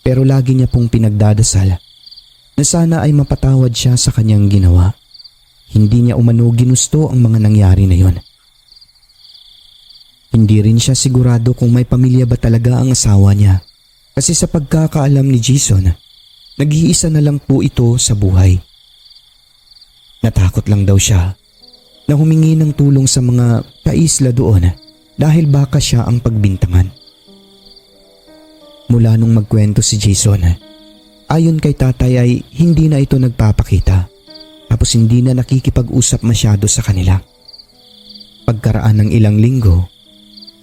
Pero lagi niya pong pinagdadasal na sana ay mapatawad siya sa kanyang ginawa. Hindi niya umano ginusto ang mga nangyari na yon. Hindi rin siya sigurado kung may pamilya ba talaga ang asawa niya kasi sa pagkakaalam ni Jason, nag-iisa na lang po ito sa buhay. Natakot lang daw siya na humingi ng tulong sa mga kaisla doon dahil baka siya ang pagbintangan. Mula nung magkwento si Jason, ayon kay tatay ay hindi na ito nagpapakita tapos hindi na nakikipag-usap masyado sa kanila. Pagkaraan ng ilang linggo,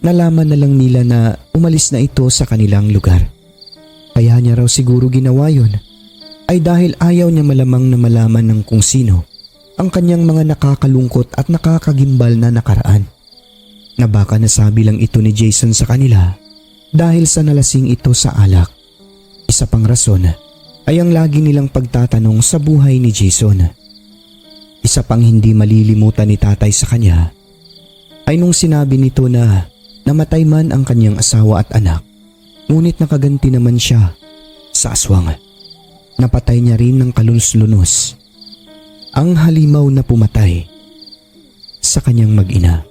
nalaman na lang nila na umalis na ito sa kanilang lugar. Kaya niya raw siguro ginawa yun ay dahil ayaw niya malamang na malaman ng kung sino ang kanyang mga nakakalungkot at nakakagimbal na nakaraan. Na baka nasabi lang ito ni Jason sa kanila dahil sa nalasing ito sa alak. Isa pang rason ay ang lagi nilang pagtatanong sa buhay ni Jason. Isa pang hindi malilimutan ni tatay sa kanya ay nung sinabi nito na namatay man ang kanyang asawa at anak, ngunit nakaganti naman siya sa aswang. napatay niya rin ng kalunos-lunos ang halimaw na pumatay sa kanyang mag-ina.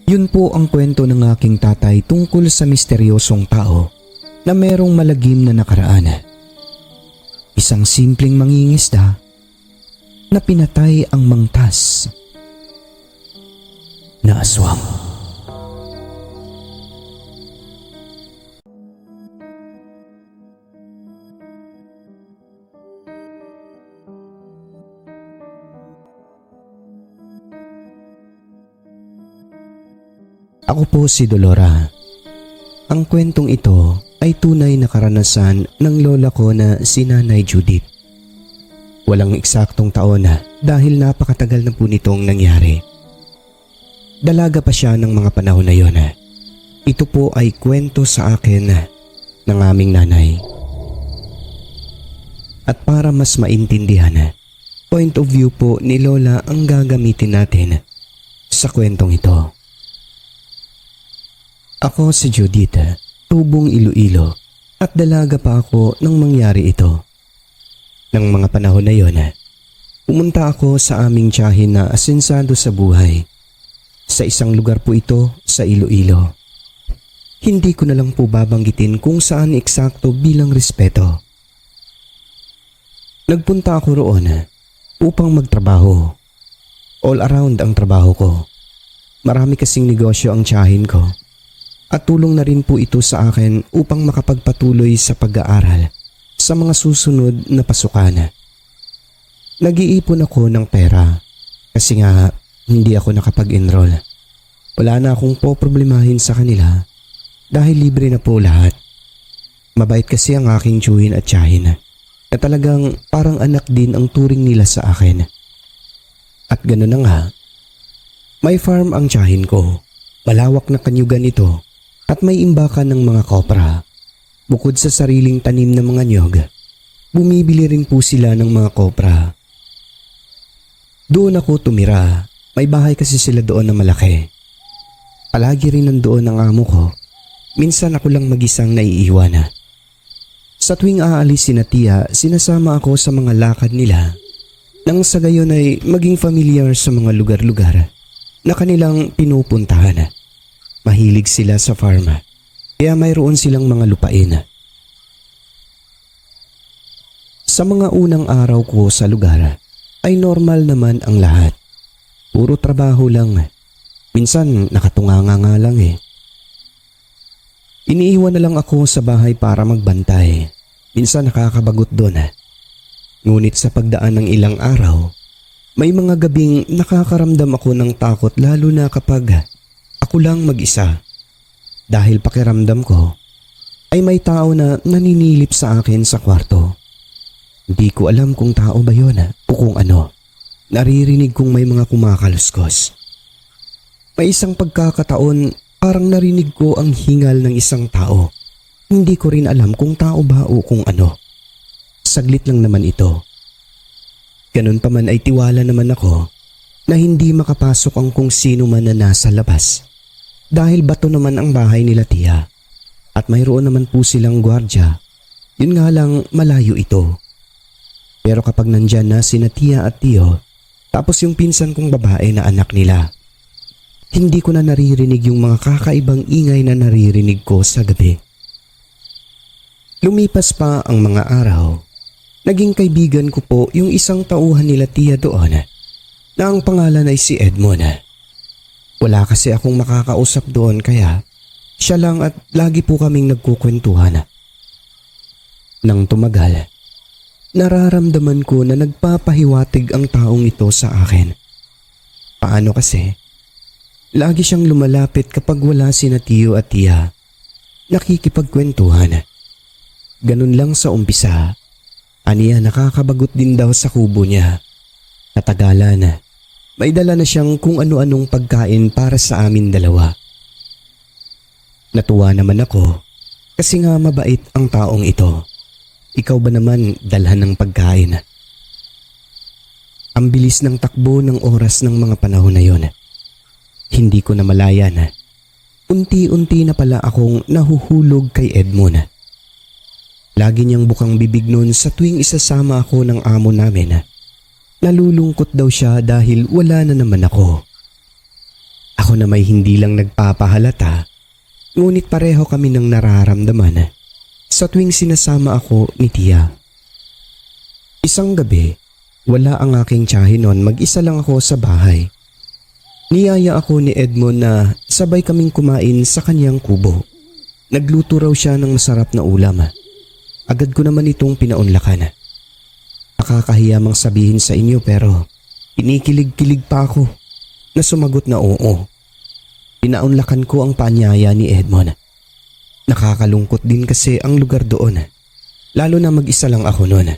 Yun po ang kwento ng aking tatay tungkol sa misteryosong tao na merong malagim na nakaraan. Isang simpleng mangingisda na pinatay ang mangtas na aswang. Ako po si Dolora. Ang kwentong ito ay tunay na karanasan ng lola ko na si Nanay Judith. Walang eksaktong taon dahil napakatagal na po nitong nangyari. Dalaga pa siya ng mga panahon na yon. Ito po ay kwento sa akin ng aming nanay. At para mas maintindihan, point of view po ni Lola ang gagamitin natin sa kwentong ito. Ako si Judith, tubong Iloilo, at dalaga pa ako nang mangyari ito. Nang mga panahon na yon, pumunta ako sa aming tiyahin na asensado sa buhay. Sa isang lugar po ito sa Iloilo. Hindi ko na lang po babanggitin kung saan eksakto bilang respeto. Nagpunta ako roon upang magtrabaho. All around ang trabaho ko. Marami kasing negosyo ang tiyahin ko. At tulong na rin po ito sa akin upang makapagpatuloy sa pag-aaral sa mga susunod na pasukan. Nag-iipon ako ng pera kasi nga hindi ako nakapag-enroll. Wala na akong poproblemahin sa kanila dahil libre na po lahat. Mabait kasi ang aking tiyuhin at tiyahin na talagang parang anak din ang turing nila sa akin. At gano'n na nga, may farm ang tiyahin ko. Malawak na kanyugan ito. At may imbakan ng mga kopra. Bukod sa sariling tanim ng mga nyog, bumibili rin po sila ng mga kopra. Doon ako tumira. May bahay kasi sila doon na malaki. Palagi rin nandoon ang amo ko. Minsan ako lang mag-isang naiiwan. Sa tuwing aalis si Tia, sinasama ako sa mga lakad nila. Nang sa gayon ay maging familiar sa mga lugar-lugar na kanilang pinupuntahan. Mahilig sila sa farm, kaya mayroon silang mga lupain. Sa mga unang araw ko sa lugar, ay normal naman ang lahat. Puro trabaho lang. Minsan nakatunganga nga lang Iniiwan na lang ako sa bahay para magbantay. Minsan nakakabagot doon. Ngunit sa pagdaan ng ilang araw, may mga gabing nakakaramdam ako ng takot lalo na kapag ako lang mag-isa. Dahil pakiramdam ko ay may tao na naninilip sa akin sa kwarto. Hindi ko alam kung tao ba yun o kung ano. Naririnig kong may mga kumakaluskos. May isang pagkakataon parang narinig ko ang hingal ng isang tao. Hindi ko rin alam kung tao ba o kung ano. Saglit lang naman ito. Ganun pa man ay tiwala naman ako na hindi makapasok ang kung sino man na nasa labas. Dahil bato naman ang bahay nila Tia at mayroon naman po silang gwardya. Yun nga lang malayo ito. Pero kapag nandyan na sina Tia at Tio, tapos yung pinsan kong babae na anak nila, hindi ko na naririnig yung mga kakaibang ingay na naririnig ko sa gabi. Lumipas pa ang mga araw. Naging kaibigan ko po yung isang tauhan nila Tia doon na ang pangalan ay si Edmond. Wala kasi akong makakausap doon kaya siya lang at lagi po kaming nagkukwentuhan. Nang tumagal, nararamdaman ko na nagpapahiwatig ang taong ito sa akin. Paano kasi? Lagi siyang lumalapit kapag wala sina Tio at Tia. Nakikipagkwentuhan. Ganun lang sa umpisa. Aniya nakakabagot din daw sa kubo niya. Katagalan, may dala na siyang kung ano-anong pagkain para sa amin dalawa. Natuwa naman ako kasi nga mabait ang taong ito. Ikaw ba naman dalhan ng pagkain? Ang bilis ng takbo ng oras ng mga panahon na yon. Hindi ko na malayan. Unti-unti na pala akong nahuhulog kay Edmond. Lagi niyang bukang bibig noon sa tuwing isasama ako ng amo namin. Nalulungkot daw siya dahil wala na naman ako. Ako na may hindi lang nagpapahalata, ngunit pareho kami ng nararamdaman sa tuwing sinasama ako ni Tia. Isang gabi, wala ang aking tiyahin noon, mag-isa lang ako sa bahay. Niyaya ako ni Edmond na sabay kaming kumain sa kanyang kubo. Nagluto raw siya ng masarap na ulam. Agad ko naman itong pinaunlakan. Nakakahiya mang sabihin sa inyo pero kinikilig-kilig pa ako na sumagot na oo. Pinaunlakan ko ang paanyaya ni Edmond. Nakakalungkot din kasi ang lugar doon. Lalo na mag-isa lang ako noon.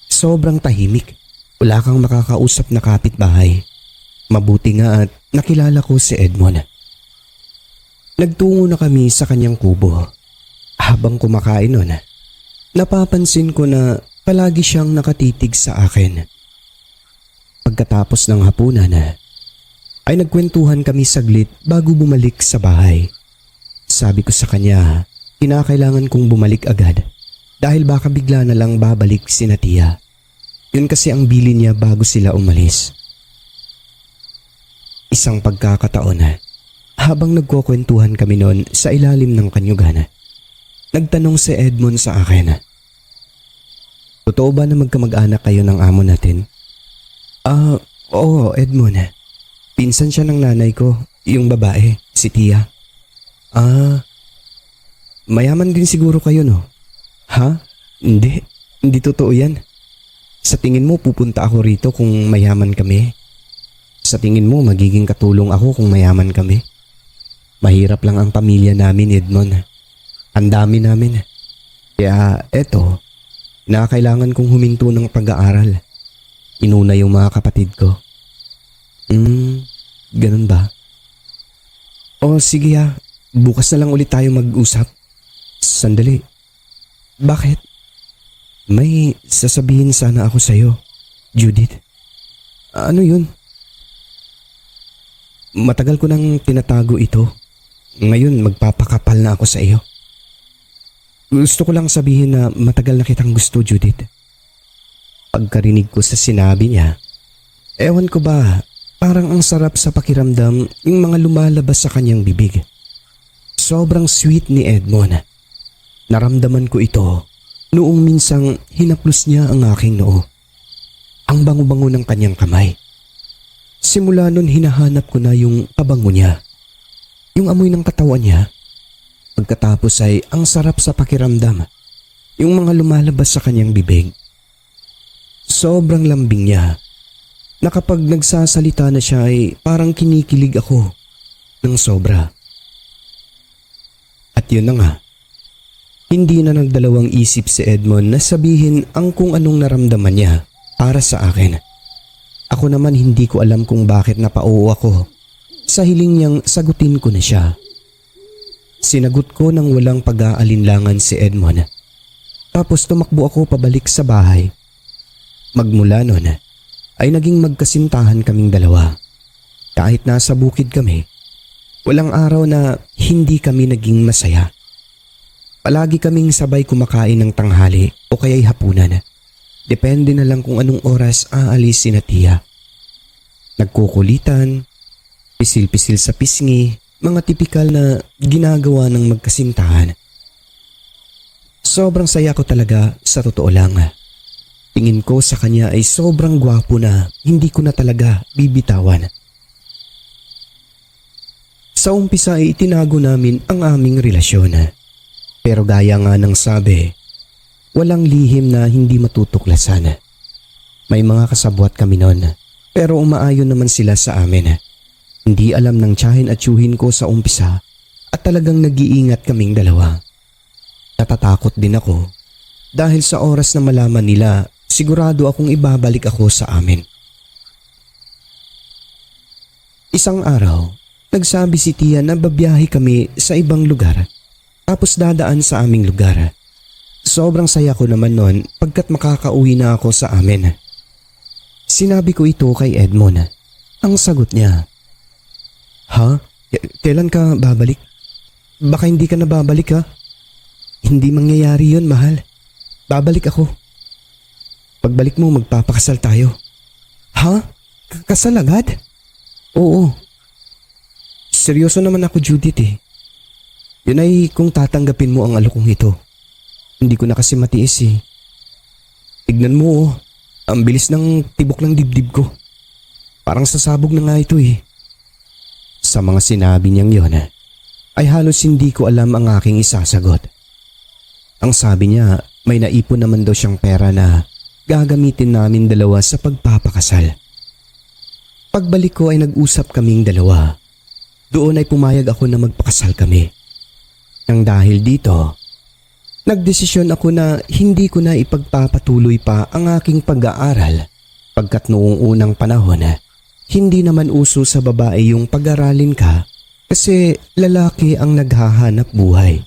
Sobrang tahimik. Wala kang makakausap na kapitbahay. Mabuti nga at nakilala ko si Edmond. Nagtungo na kami sa kanyang kubo. Habang kumakain noon, napapansin ko na palagi siyang nakatitig sa akin. Pagkatapos ng hapunan, ay nagkwentuhan kami saglit bago bumalik sa bahay. Sabi ko sa kanya, kinakailangan kong bumalik agad dahil baka bigla na lang babalik si Tia. Yun kasi ang bili niya bago sila umalis. Isang pagkakataon, habang nagkukwentuhan kami noon sa ilalim ng kanyugan, nagtanong si Edmond sa akin, "Totoo ba na magkamag-anak kayo ng amo natin?" Oo Edmond. Pinsan siya ng nanay ko, yung babae, si Tia. Mayaman din siguro kayo no? Ha? Hindi totoo yan. Sa tingin mo pupunta ako rito kung mayaman kami? Sa tingin mo magiging katulong ako kung mayaman kami? Mahirap lang ang pamilya namin, Edmond. Ang dami namin. Kaya eto, kailangan kong huminto ng pag-aaral. Inuna yung mga kapatid ko. Ganun ba? O sige bukas na lang ulit tayo mag-usap. Sandali. Bakit? May sasabihin sana ako sa'yo, Judith. Ano yun? Matagal ko nang tinatago ito. Ngayon magpapakapal na ako sa iyo. Gusto ko lang sabihin na matagal na kitang gusto, Judith. Pagkarinig ko sa sinabi niya, ewan ko ba, parang ang sarap sa pakiramdam yung mga lumalabas sa kanyang bibig. Sobrang sweet ni Edmond. Naramdaman ko ito noong minsang hinaplos niya ang aking noo. Ang bango-bango ng kanyang kamay. Simula nun hinahanap ko na yung pabango niya. Yung amoy ng katawan niya. Pagkatapos ay ang sarap sa pakiramdam. Yung mga lumalabas sa kanyang bibig. Sobrang lambing niya. Na kapag nagsasalita na siya ay parang kinikilig ako ng sobra. At yun na nga. Hindi na nagdalawang isip si Edmond na sabihin ang kung anong naramdaman niya para sa akin. Ako naman hindi ko alam kung bakit napauo ako. Sa hiling niyang sagutin ko na siya. Sinagot ko nang walang pag-aalinlangan si Edmond. Tapos tumakbo ako pabalik sa bahay. Magmula noon ay naging magkasintahan kaming dalawa. Kahit nasa bukid kami, walang araw na hindi kami naging masaya. Palagi kaming sabay kumakain ng tanghali o kaya'y hapunan. Depende na lang kung anong oras aalis si Tia. Nagkukulitan, pisil-pisil sa pisngi, mga tipikal na ginagawa ng magkasintahan. Sobrang saya ko talaga sa totoo lang. Tingin ko sa kanya ay sobrang gwapo na hindi ko na talaga bibitawan. Sa umpisa ay itinago namin ang aming relasyon. Pero gaya nga ng sabi, walang lihim na hindi matutuklasan. May mga kasabwat kami noon, pero umaayon naman sila sa amin. Hindi alam ng tiyahin at tiyuhin ko sa umpisa at talagang nag-iingat kaming dalawa. Natatakot din ako dahil sa oras na malaman nila, sigurado akong ibabalik ako sa amin. Isang araw, nagsabi si Tia na babiyahe kami sa ibang lugar tapos dadaan sa aming lugar. Sobrang saya ko naman noon pagkat makakauwi na ako sa amin. Sinabi ko ito kay Edmond. Ang sagot niya, "Ha? Kailan ka babalik? Baka hindi ka na babalik ha? Hindi mangyayari yun, mahal. Babalik ako. Pagbalik mo, magpapakasal tayo. Ha? Kasal agad? Oo. Seryoso naman ako, Judith eh. Yun ay kung tatanggapin mo ang alokong ito. Hindi ko na kasi matiis eh. Tignan mo oh, ang bilis ng tibok ng dibdib ko. Parang sasabog na nga ito eh. Sa mga sinabi niyang yon ay halos hindi ko alam ang aking isasagot. Ang sabi niya, may naipon naman daw siyang pera na gagamitin namin dalawa sa pagpapakasal. Pagbalik ko ay nag-usap kaming dalawa. Doon ay pumayag ako na magpakasal kami. Nang dahil dito, nagdesisyon ako na hindi ko na ipagpapatuloy pa ang aking pag-aaral pagkat noong unang panahon hindi naman uso sa babae yung pag-aralin ka kasi lalaki ang naghahanap buhay.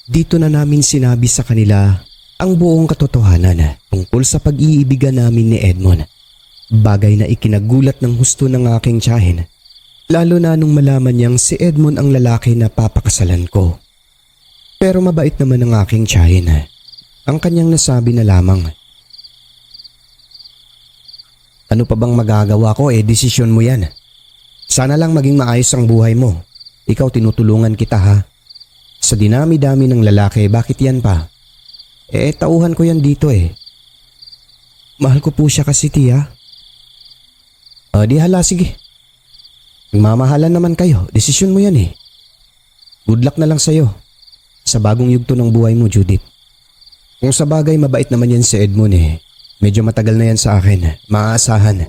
Dito na namin sinabi sa kanila ang buong katotohanan tungkol sa pag-iibigan namin ni Edmond. Bagay na ikinagulat ng husto ng aking tiyahin, lalo na nung malaman niyang si Edmond ang lalaki na papakasalan ko. Pero mabait naman ang aking tiyahin. Ang kanyang nasabi na lamang, ano pa bang magagawa ko desisyon mo yan. Sana lang maging maayos ang buhay mo. Ikaw tinutulungan kita ha. Sa dinami-dami ng lalaki, bakit yan pa? Tauhan ko yan dito Mahal ko po siya kasi tiya. Di hala sige. Magmamahalan naman kayo, desisyon mo yan Good luck na lang sa'yo. Sa bagong yugto ng buhay mo, Judith. Kung sa bagay mabait naman yan si Edmond medyo matagal na yan sa akin, maaasahan.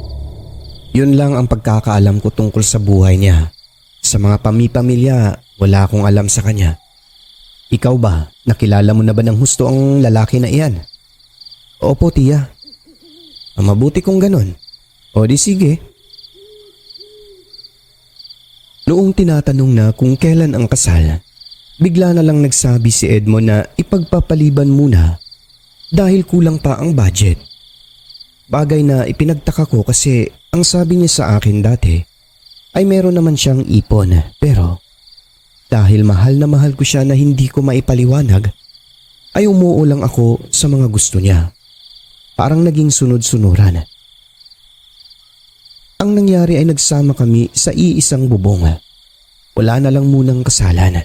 Yun lang ang pagkakaalam ko tungkol sa buhay niya. Sa mga pamilya, wala akong alam sa kanya. Ikaw ba, nakilala mo na ba ng husto ang lalaki na iyan? Opo tiya. Mabuti kung ganun. O di sige. Noong tinatanong na kung kailan ang kasal, bigla na lang nagsabi si Edmond na ipagpapaliban muna dahil kulang pa ang budget. Bagay na ipinagtaka ko kasi ang sabi niya sa akin dati ay meron naman siyang ipon pero dahil mahal na mahal ko siya na hindi ko maipaliwanag ay umuulang ako sa mga gusto niya. Parang naging sunod-sunuran. Ang nangyari ay nagsama kami sa iisang bubong. Wala na lang munang kasalan.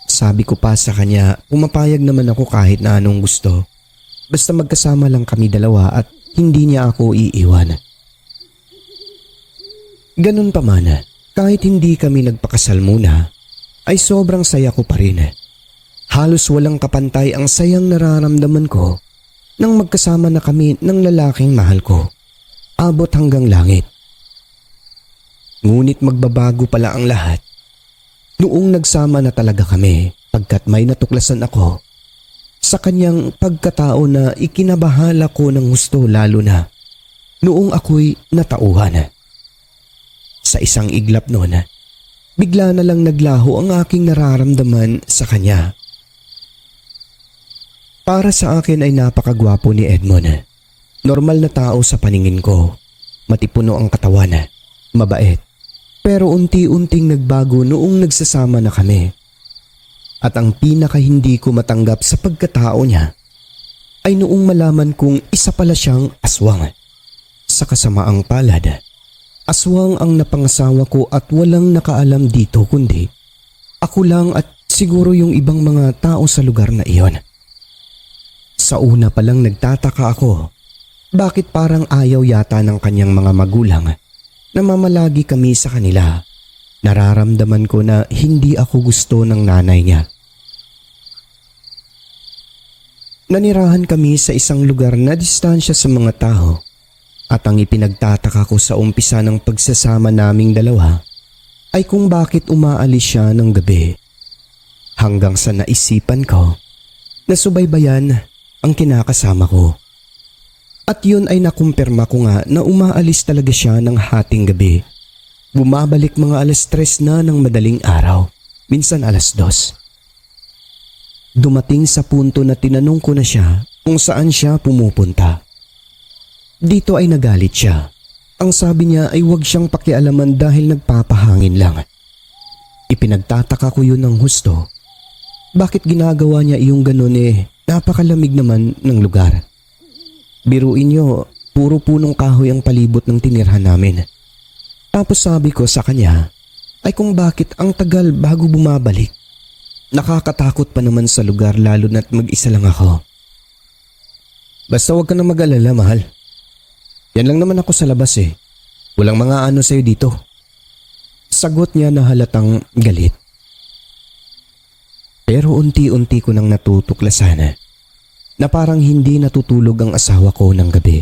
Sabi ko pa sa kanya pumapayag naman ako kahit na anong gusto. Basta magkasama lang kami dalawa at hindi niya ako iiwan. Ganun pa man, kahit hindi kami nagpakasal muna, ay sobrang saya ko pa rin. Halos walang kapantay ang sayang nararamdaman ko nang magkasama na kami ng lalaking mahal ko. Abot hanggang langit. Ngunit magbabago pala ang lahat noong nagsama na talaga kami pagkat may natuklasan ako sa kanyang pagkatao na ikinabahala ko ng gusto lalo na noong ako'y natauhan. Sa isang iglap noon, bigla na lang naglaho ang aking nararamdaman sa kanya. Para sa akin ay napakagwapo ni Edmond. Normal na tao sa paningin ko. Matipuno ang katawan, mabait. Pero unti-unting nagbago noong nagsasama na kami. At ang pinaka hindi ko matanggap sa pagkatao niya ay noong malaman kong isa pala siyang aswang. Sa kasamaang palad, aswang ang napangasawa ko at walang nakaalam dito kundi ako lang at siguro yung ibang mga tao sa lugar na iyon. Sa una pa lang nagtataka ako bakit parang ayaw yata ng kanyang mga magulang na mamalagi kami sa kanila. Nararamdaman ko na hindi ako gusto ng nanay niya. Nanirahan kami sa isang lugar na distansya sa mga tao at ang ipinagtataka ko sa umpisa ng pagsasama naming dalawa ay kung bakit umaalis siya ng gabi. Hanggang sa naisipan ko na subaybayan ang kinakasama ko. At yun ay nakumpirma ko nga na umaalis talaga siya ng hating gabi. Bumabalik mga 3:00 na ng madaling araw, minsan 2:00. Dumating sa punto na tinanong ko na siya kung saan siya pumupunta. Dito ay nagalit siya. Ang sabi niya ay huwag siyang pakialaman dahil nagpapahangin lang. Ipinagtataka ko yun ng husto. Bakit ginagawa niya iyong ganun Napakalamig naman ng lugar. Biruin niyo, puro punong kahoy ang palibot ng tinirhan namin. Tapos sabi ko sa kanya ay kung bakit ang tagal bago bumabalik. Nakakatakot pa naman sa lugar lalo na't mag-isa lang ako. Basta huwag ka na mag-alala, mahal. Yan lang naman ako sa labas eh. Walang mga ano sa'yo dito. Sagot niya na halatang galit. Pero unti-unti ko nang natutuklasan na parang hindi natutulog ang asawa ko ng gabi.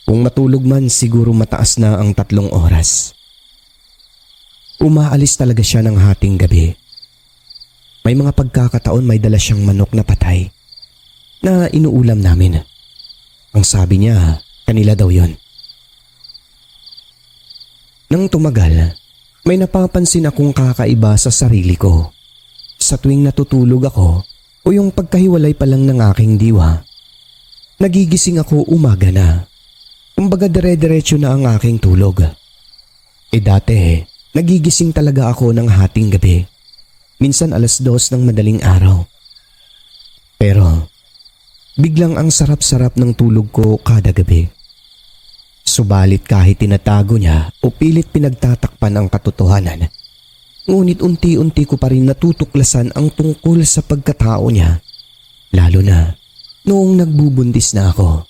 Kung matulog man siguro mataas na ang 3 oras. Umaalis talaga siya ng hating gabi. May mga pagkakataon may dala siyang manok na patay na inuulam namin. Ang sabi niya, kanila daw yon. Nang tumagal, may napapansin akong kakaiba sa sarili ko. Sa tuwing natutulog ako o yung pagkahiwalay pa lang ng aking diwa, nagigising ako umaga na. Kumbaga dire-diretso na ang aking tulog. Dati, nagigising talaga ako ng hating gabi. Minsan 2:00 ng madaling araw. Pero, biglang ang sarap-sarap ng tulog ko kada gabi. Subalit kahit tinatago niya o pilit pinagtatakpan ang katotohanan, ngunit unti-unti ko pa rin natutuklasan ang tungkol sa pagkatao niya, lalo na noong nagbubuntis na ako.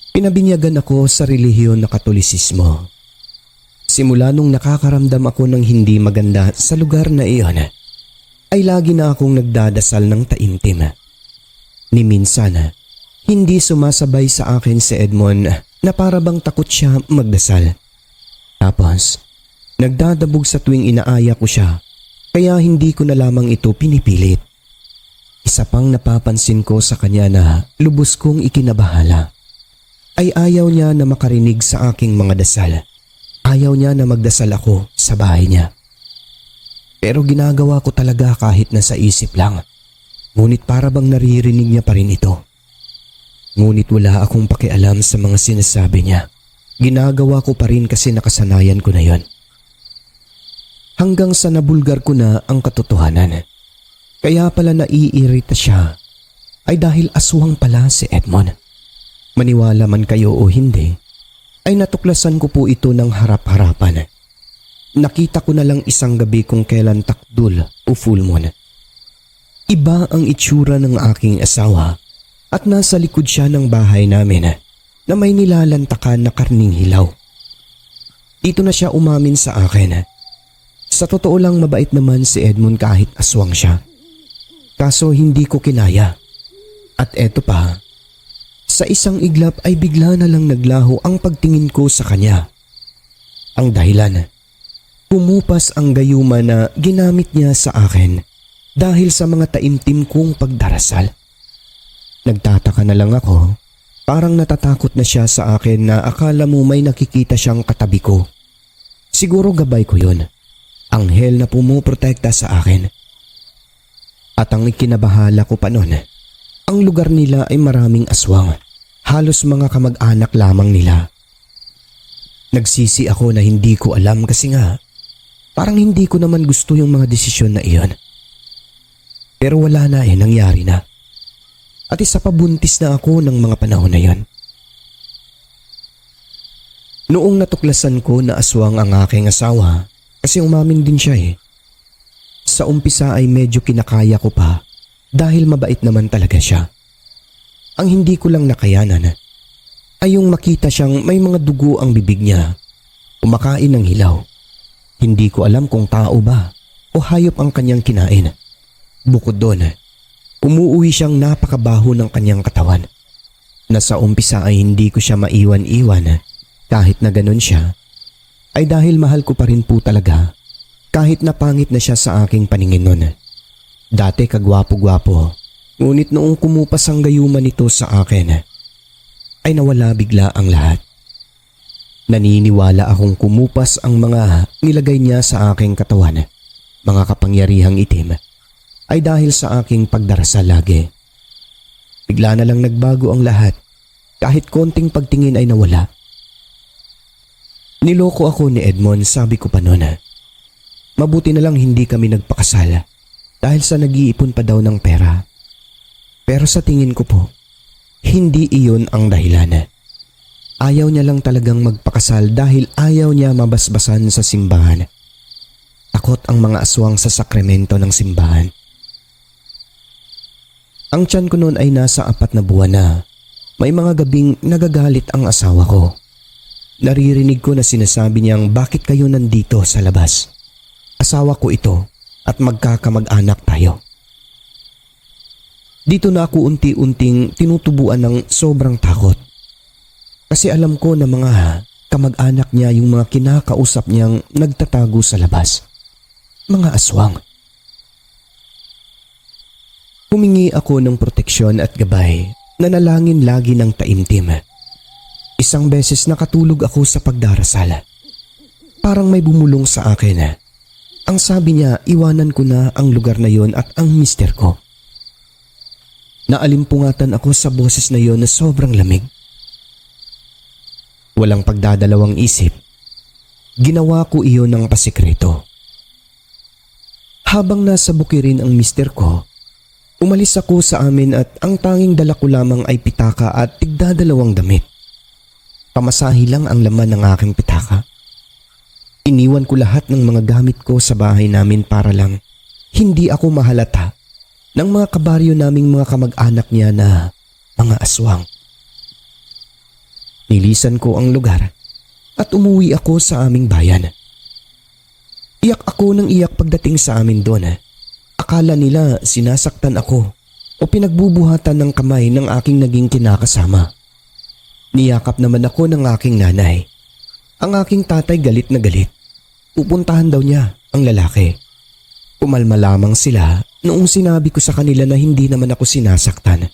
Pinabinyagan ako sa relihiyon na Katolisismo. Simula nung nakakaramdam ako ng hindi maganda sa lugar na iyon, ay lagi na akong nagdadasal ng taimtim. Ni minsan, hindi sumasabay sa akin si Edmond na para bang takot siya magdasal. Tapos, nagdadabog sa tuwing inaaya ko siya, kaya hindi ko na lamang ito pinipilit. Isa pang napapansin ko sa kanya na lubos kong ikinabahala, ay ayaw niya na makarinig sa aking mga dasal. Ayaw niya na magdasal ako sa bahay niya. Pero ginagawa ko talaga kahit nasa isip lang, ngunit para bang naririnig niya pa rin ito. Ngunit wala akong pakialam sa mga sinasabi niya. Ginagawa ko pa rin kasi nakasanayan ko na yon. Hanggang sa nabulgar ko na ang katotohanan. Kaya pala naiirita siya ay dahil aswang pala si Edmond. Maniwala man kayo o hindi, ay natuklasan ko po ito ng harap-harapan. Nakita ko na lang isang gabi kung kailan takdul o full moon. Iba ang itsura ng aking asawa at nasa likod siya ng bahay namin na may nilalantakan na karning hilaw. Dito na siya umamin sa akin. Sa totoo lang mabait naman si Edmond kahit aswang siya. Kaso hindi ko kinaya. At eto pa, sa isang iglap ay bigla na lang naglaho ang pagtingin ko sa kanya. Ang dahilan, pumupas ang gayuma na ginamit niya sa akin dahil sa mga taimtim kong pagdarasal. Nagtataka na lang ako, parang natatakot na siya sa akin na akala mo may nakikita siyang katabi ko. Siguro gabay ko yun. Anghel na pumuprotekta sa akin. At ang ikinabahala ko pa nun, ang lugar nila ay maraming aswang, halos mga kamag-anak lamang nila. Nagsisi ako na hindi ko alam kasi nga, parang hindi ko naman gusto yung mga desisyon na iyon. Pero wala na nangyari na. At isa pa buntis na ako ng mga panahon na yon. Noong natuklasan ko na aswang ang aking asawa, kasi umamin din siya sa umpisa ay medyo kinakaya ko pa dahil mabait naman talaga siya. Ang hindi ko lang nakayanan ay yung makita siyang may mga dugo ang bibig niya, kumakain ng hilaw. Hindi ko alam kung tao ba o hayop ang kanyang kinain. Bukod doon, umuuwi siyang napakabaho ng kanyang katawan. Na sa umpisa ay hindi ko siya maiwan-iwan kahit na ganun siya, ay dahil mahal ko pa rin po talaga kahit na pangit na siya sa aking paningin nun. Dati kagwapo-gwapo, ngunit noong kumupas ang gayuma nito sa akin, ay nawala bigla ang lahat. Naniniwala akong kumupas ang mga nilagay niya sa aking katawan, mga kapangyarihang itim, ay dahil sa aking pagdarasal lagi. Bigla na lang nagbago ang lahat, kahit konting pagtingin ay nawala. Niloko ako ni Edmond, sabi ko pa noon. Mabuti na lang hindi kami nagpakasal dahil sa nag-iipon pa daw ng pera. Pero sa tingin ko po, hindi iyon ang dahilan. Ayaw niya lang talagang magpakasal dahil ayaw niya mabasbasan sa simbahan. Takot ang mga aswang sa sakramento ng simbahan. Ang tiyan ko noon ay nasa 4 na buwan na. May mga gabing nagagalit ang asawa ko. Naririnig ko na sinasabi niyang bakit kayo nandito sa labas. Asawa ko ito at magkakamag-anak tayo. Dito na ako unti-unting tinutubuan ng sobrang takot. Kasi alam ko na mga kamag-anak niya yung mga kinakausap niyang nagtatago sa labas. Mga aswang. Humingi ako ng proteksyon at gabay. Nanalangin lagi ng taimtim. Isang beses nakatulog ako sa pagdarasal. Parang may bumulong sa akin. Ang sabi niya, iwanan ko na ang lugar na yon at ang mister ko. Naalimpungatan ako sa boses na yon na sobrang lamig. Walang pagdadalawang isip. Ginawa ko iyon ng pasikreto. Habang nasa bukirin ang mister ko, umalis ako sa amin at ang tanging dala ko lamang ay pitaka at tigdadalawang damit. Pamasahi lang ang laman ng aking pitaka. Iniwan ko lahat ng mga gamit ko sa bahay namin para lang hindi ako mahalata ng mga kabaryo naming mga kamag-anak niya na mga aswang. Nilisan ko ang lugar at umuwi ako sa aming bayan. Iyak ako ng iyak pagdating sa amin doon. Akala nila sinasaktan ako o pinagbubuhatan ng kamay ng aking naging kinakasama. Niyakap naman ako ng aking nanay. Ang aking tatay galit na galit. Pupuntahan daw niya ang lalaki. Pumalma lamang sila noong sinabi ko sa kanila na hindi naman ako sinasaktan.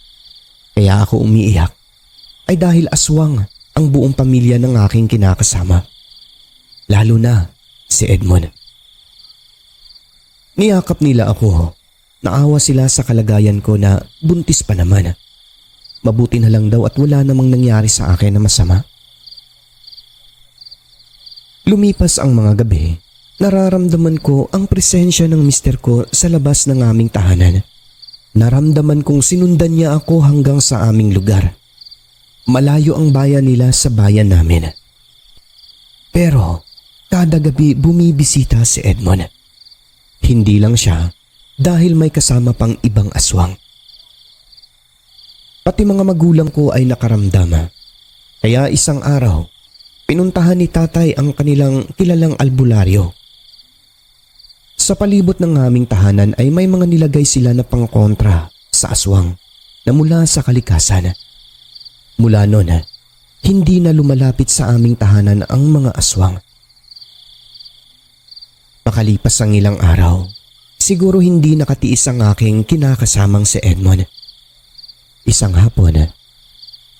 Kaya ako umiiyak ay dahil aswang ang buong pamilya ng aking kinakasama. Lalo na si Edmond. Niyakap nila ako. Naawa sila sa kalagayan ko na buntis pa naman. Mabuti na lang daw at wala namang nangyari sa akin na masama. Lumipas ang mga gabi, nararamdaman ko ang presensya ng mister ko sa labas ng aming tahanan. Naramdaman kong sinundan niya ako hanggang sa aming lugar. Malayo ang bayan nila sa bayan namin. Pero kada gabi bumibisita si Edmond. Hindi lang siya dahil may kasama pang ibang aswang. Pati mga magulang ko ay nakaramdam. Kaya isang araw, pinuntahan ni tatay ang kanilang kilalang albularyo. Sa palibot ng aming tahanan ay may mga nilagay sila na pangkontra sa aswang na mula sa kalikasan. Mula noon, hindi na lumalapit sa aming tahanan ang mga aswang. Makalipas ang ilang araw, siguro hindi nakatiis ang aking kinakasamang si Edmond. Isang hapon,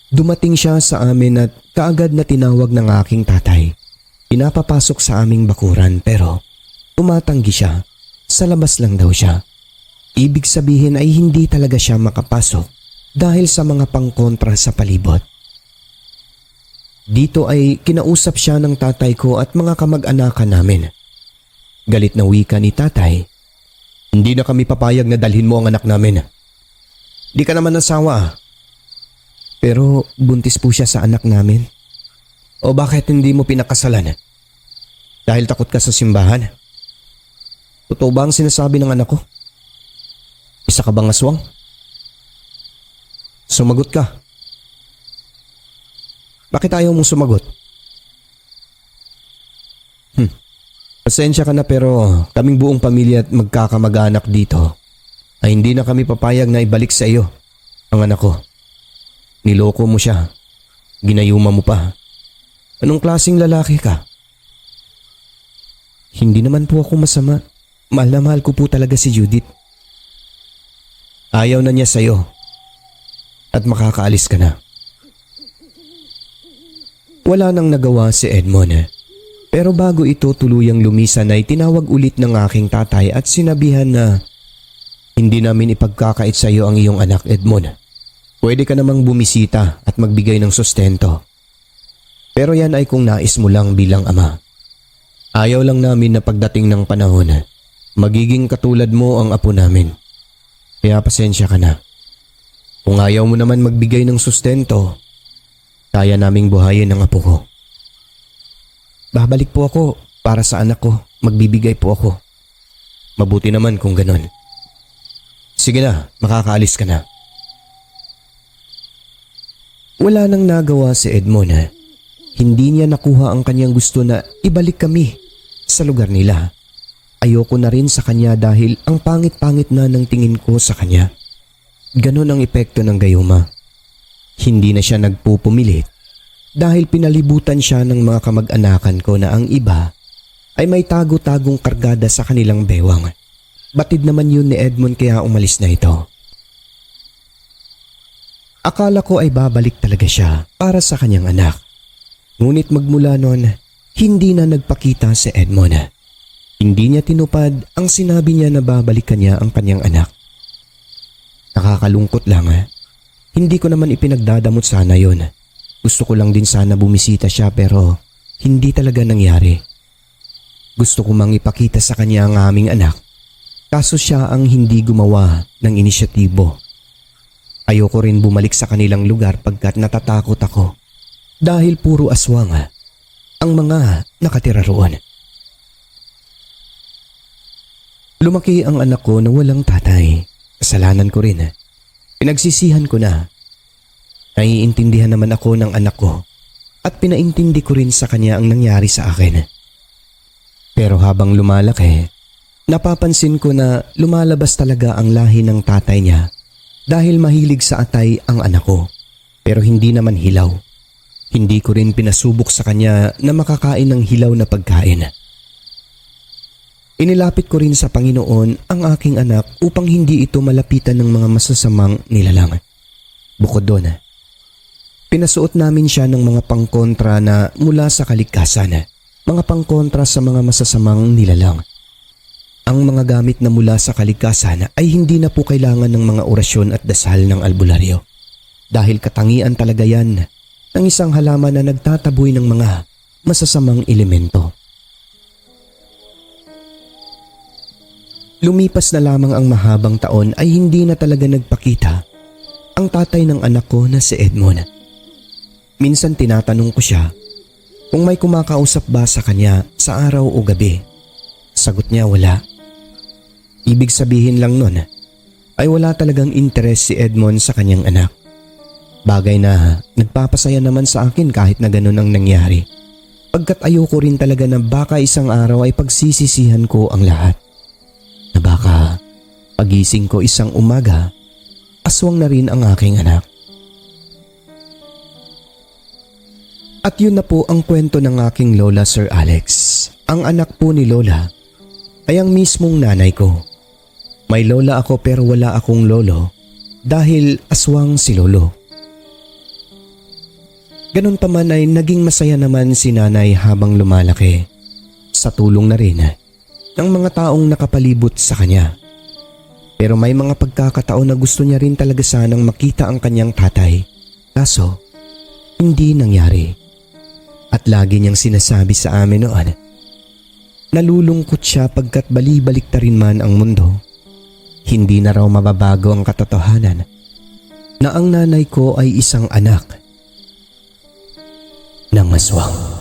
dumating siya sa amin at kaagad na tinawag ng aking tatay. Pinapapasok sa aming bakuran pero tumatanggi siya. Sa labas lang daw siya. Ibig sabihin ay hindi talaga siya makapasok dahil sa mga pangkontra sa palibot. Dito ay kinausap siya ng tatay ko at mga kamag-anakan namin. Galit na wika ni tatay, "Hindi na kami papayag na dalhin mo ang anak namin. Di ka naman asawa." "Pero buntis po siya sa anak namin." "O bakit hindi mo pinakasalan? Dahil takot ka sa simbahan? Totoo ba ang sinasabi ng anak ko? Isa ka bang aswang? Sumagot ka." "Bakit ayaw mong sumagot?" "Pasensya ka na pero kaming buong pamilya at magkakamag-anak dito ay hindi na kami papayag na ibalik sa iyo ang anak ko. Niloko mo siya. Ginayuma mo pa. Anong klaseng lalaki ka?" "Hindi naman po ako masama. Mahal na mahal ko po talaga si Judith." "Ayaw na niya sa iyo at makakaalis ka na." Wala nang nagawa si Edmond. Pero bago ito tuluyang lumisan ay tinawag ulit ng aking tatay at sinabihan na, "Hindi namin ipagkakait sa iyo ang iyong anak, Edmond. Pwede ka namang bumisita at magbigay ng sustento. Pero yan ay kung nais mo lang bilang ama. Ayaw lang namin na pagdating ng panahon, magiging katulad mo ang apo namin. Kaya pasensya ka na." Kung ayaw mo naman magbigay ng sustento, kaya naming buhayin ang apo ko. Babalik po ako para sa anak ko. Magbibigay po ako. Mabuti naman kung ganon. Sige na, makakaalis ka na. Wala nang nagawa si Edmond. Hindi niya nakuha ang kanyang gusto na ibalik kami sa lugar nila. Ayoko na rin sa kanya dahil ang pangit-pangit na ng tingin ko sa kanya. Ganon ang epekto ng gayuma. Hindi na siya nagpupumilit dahil pinalibutan siya ng mga kamag-anakan ko na ang iba ay may tago-tagong kargada sa kanilang bewang. Batid naman yun ni Edmond kaya umalis na ito. Akala ko ay babalik talaga siya para sa kanyang anak. Ngunit magmula noon, hindi na nagpakita si Edmond. Hindi niya tinupad ang sinabi niya na babalikan niya ang kanyang anak. Nakakalungkot lang. Hindi ko naman ipinagdadamot sana yon. Gusto ko lang din sana bumisita siya pero hindi talaga nangyari. Gusto ko mang ipakita sa kanya ang aming anak. Kaso siya ang hindi gumawa ng inisyatibo. Ayoko rin bumalik sa kanilang lugar pagkat natatakot ako. Dahil puro aswang ang mga nakatira roon. Lumaki ang anak ko na walang tatay. Kasalanan ko rin. Pinagsisihan ko na. Naiintindihan naman ako ng anak ko at pinaintindi ko rin sa kanya ang nangyari sa akin. Pero habang lumalaki, napapansin ko na lumalabas talaga ang lahi ng tatay niya dahil mahilig sa atay ang anak ko. Pero hindi naman hilaw. Hindi ko rin pinasubok sa kanya na makakain ng hilaw na pagkain. Inilapit ko rin sa Panginoon ang aking anak upang hindi ito malapitan ng mga masasamang nilalang. Bukod doon, pinasuot namin siya ng mga pangkontra na mula sa kalikasan, mga pangkontra sa mga masasamang nilalang. Ang mga gamit na mula sa kalikasan ay hindi na po kailangan ng mga orasyon at dasal ng albularyo. Dahil katangian talaga yan ng isang halaman na nagtataboy ng mga masasamang elemento. Lumipas na lamang ang mahabang taon ay hindi na talaga nagpakita ang tatay ng anak ko na si Edmond. Minsan tinatanong ko siya kung may kumakausap ba sa kanya sa araw o gabi. Sagot niya wala. Ibig sabihin lang nun ay wala talagang interes si Edmond sa kanyang anak. Bagay na nagpapasaya naman sa akin kahit na ganun ang nangyari. Pagkat ayoko rin talaga na baka isang araw ay pagsisisihan ko ang lahat. Na baka pagising ko isang umaga, aswang na rin ang aking anak. At yun na po ang kwento ng aking lola, Sir Alex. Ang anak po ni lola ay ang mismong nanay ko. May lola ako pero wala akong lolo dahil aswang si lolo. Ganun pa man ay naging masaya naman si nanay habang lumalaki. Sa tulong na rin ng mga taong nakapalibot sa kanya. Pero may mga pagkakataon na gusto niya rin talaga sanang makita ang kanyang tatay. Kaso, hindi nangyari. At lagi niyang sinasabi sa amin noon, nalulungkot siya pagkat bali-baliktarin man ang mundo. Hindi na raw mababago ang katotohanan na ang nanay ko ay isang anak ng aswang.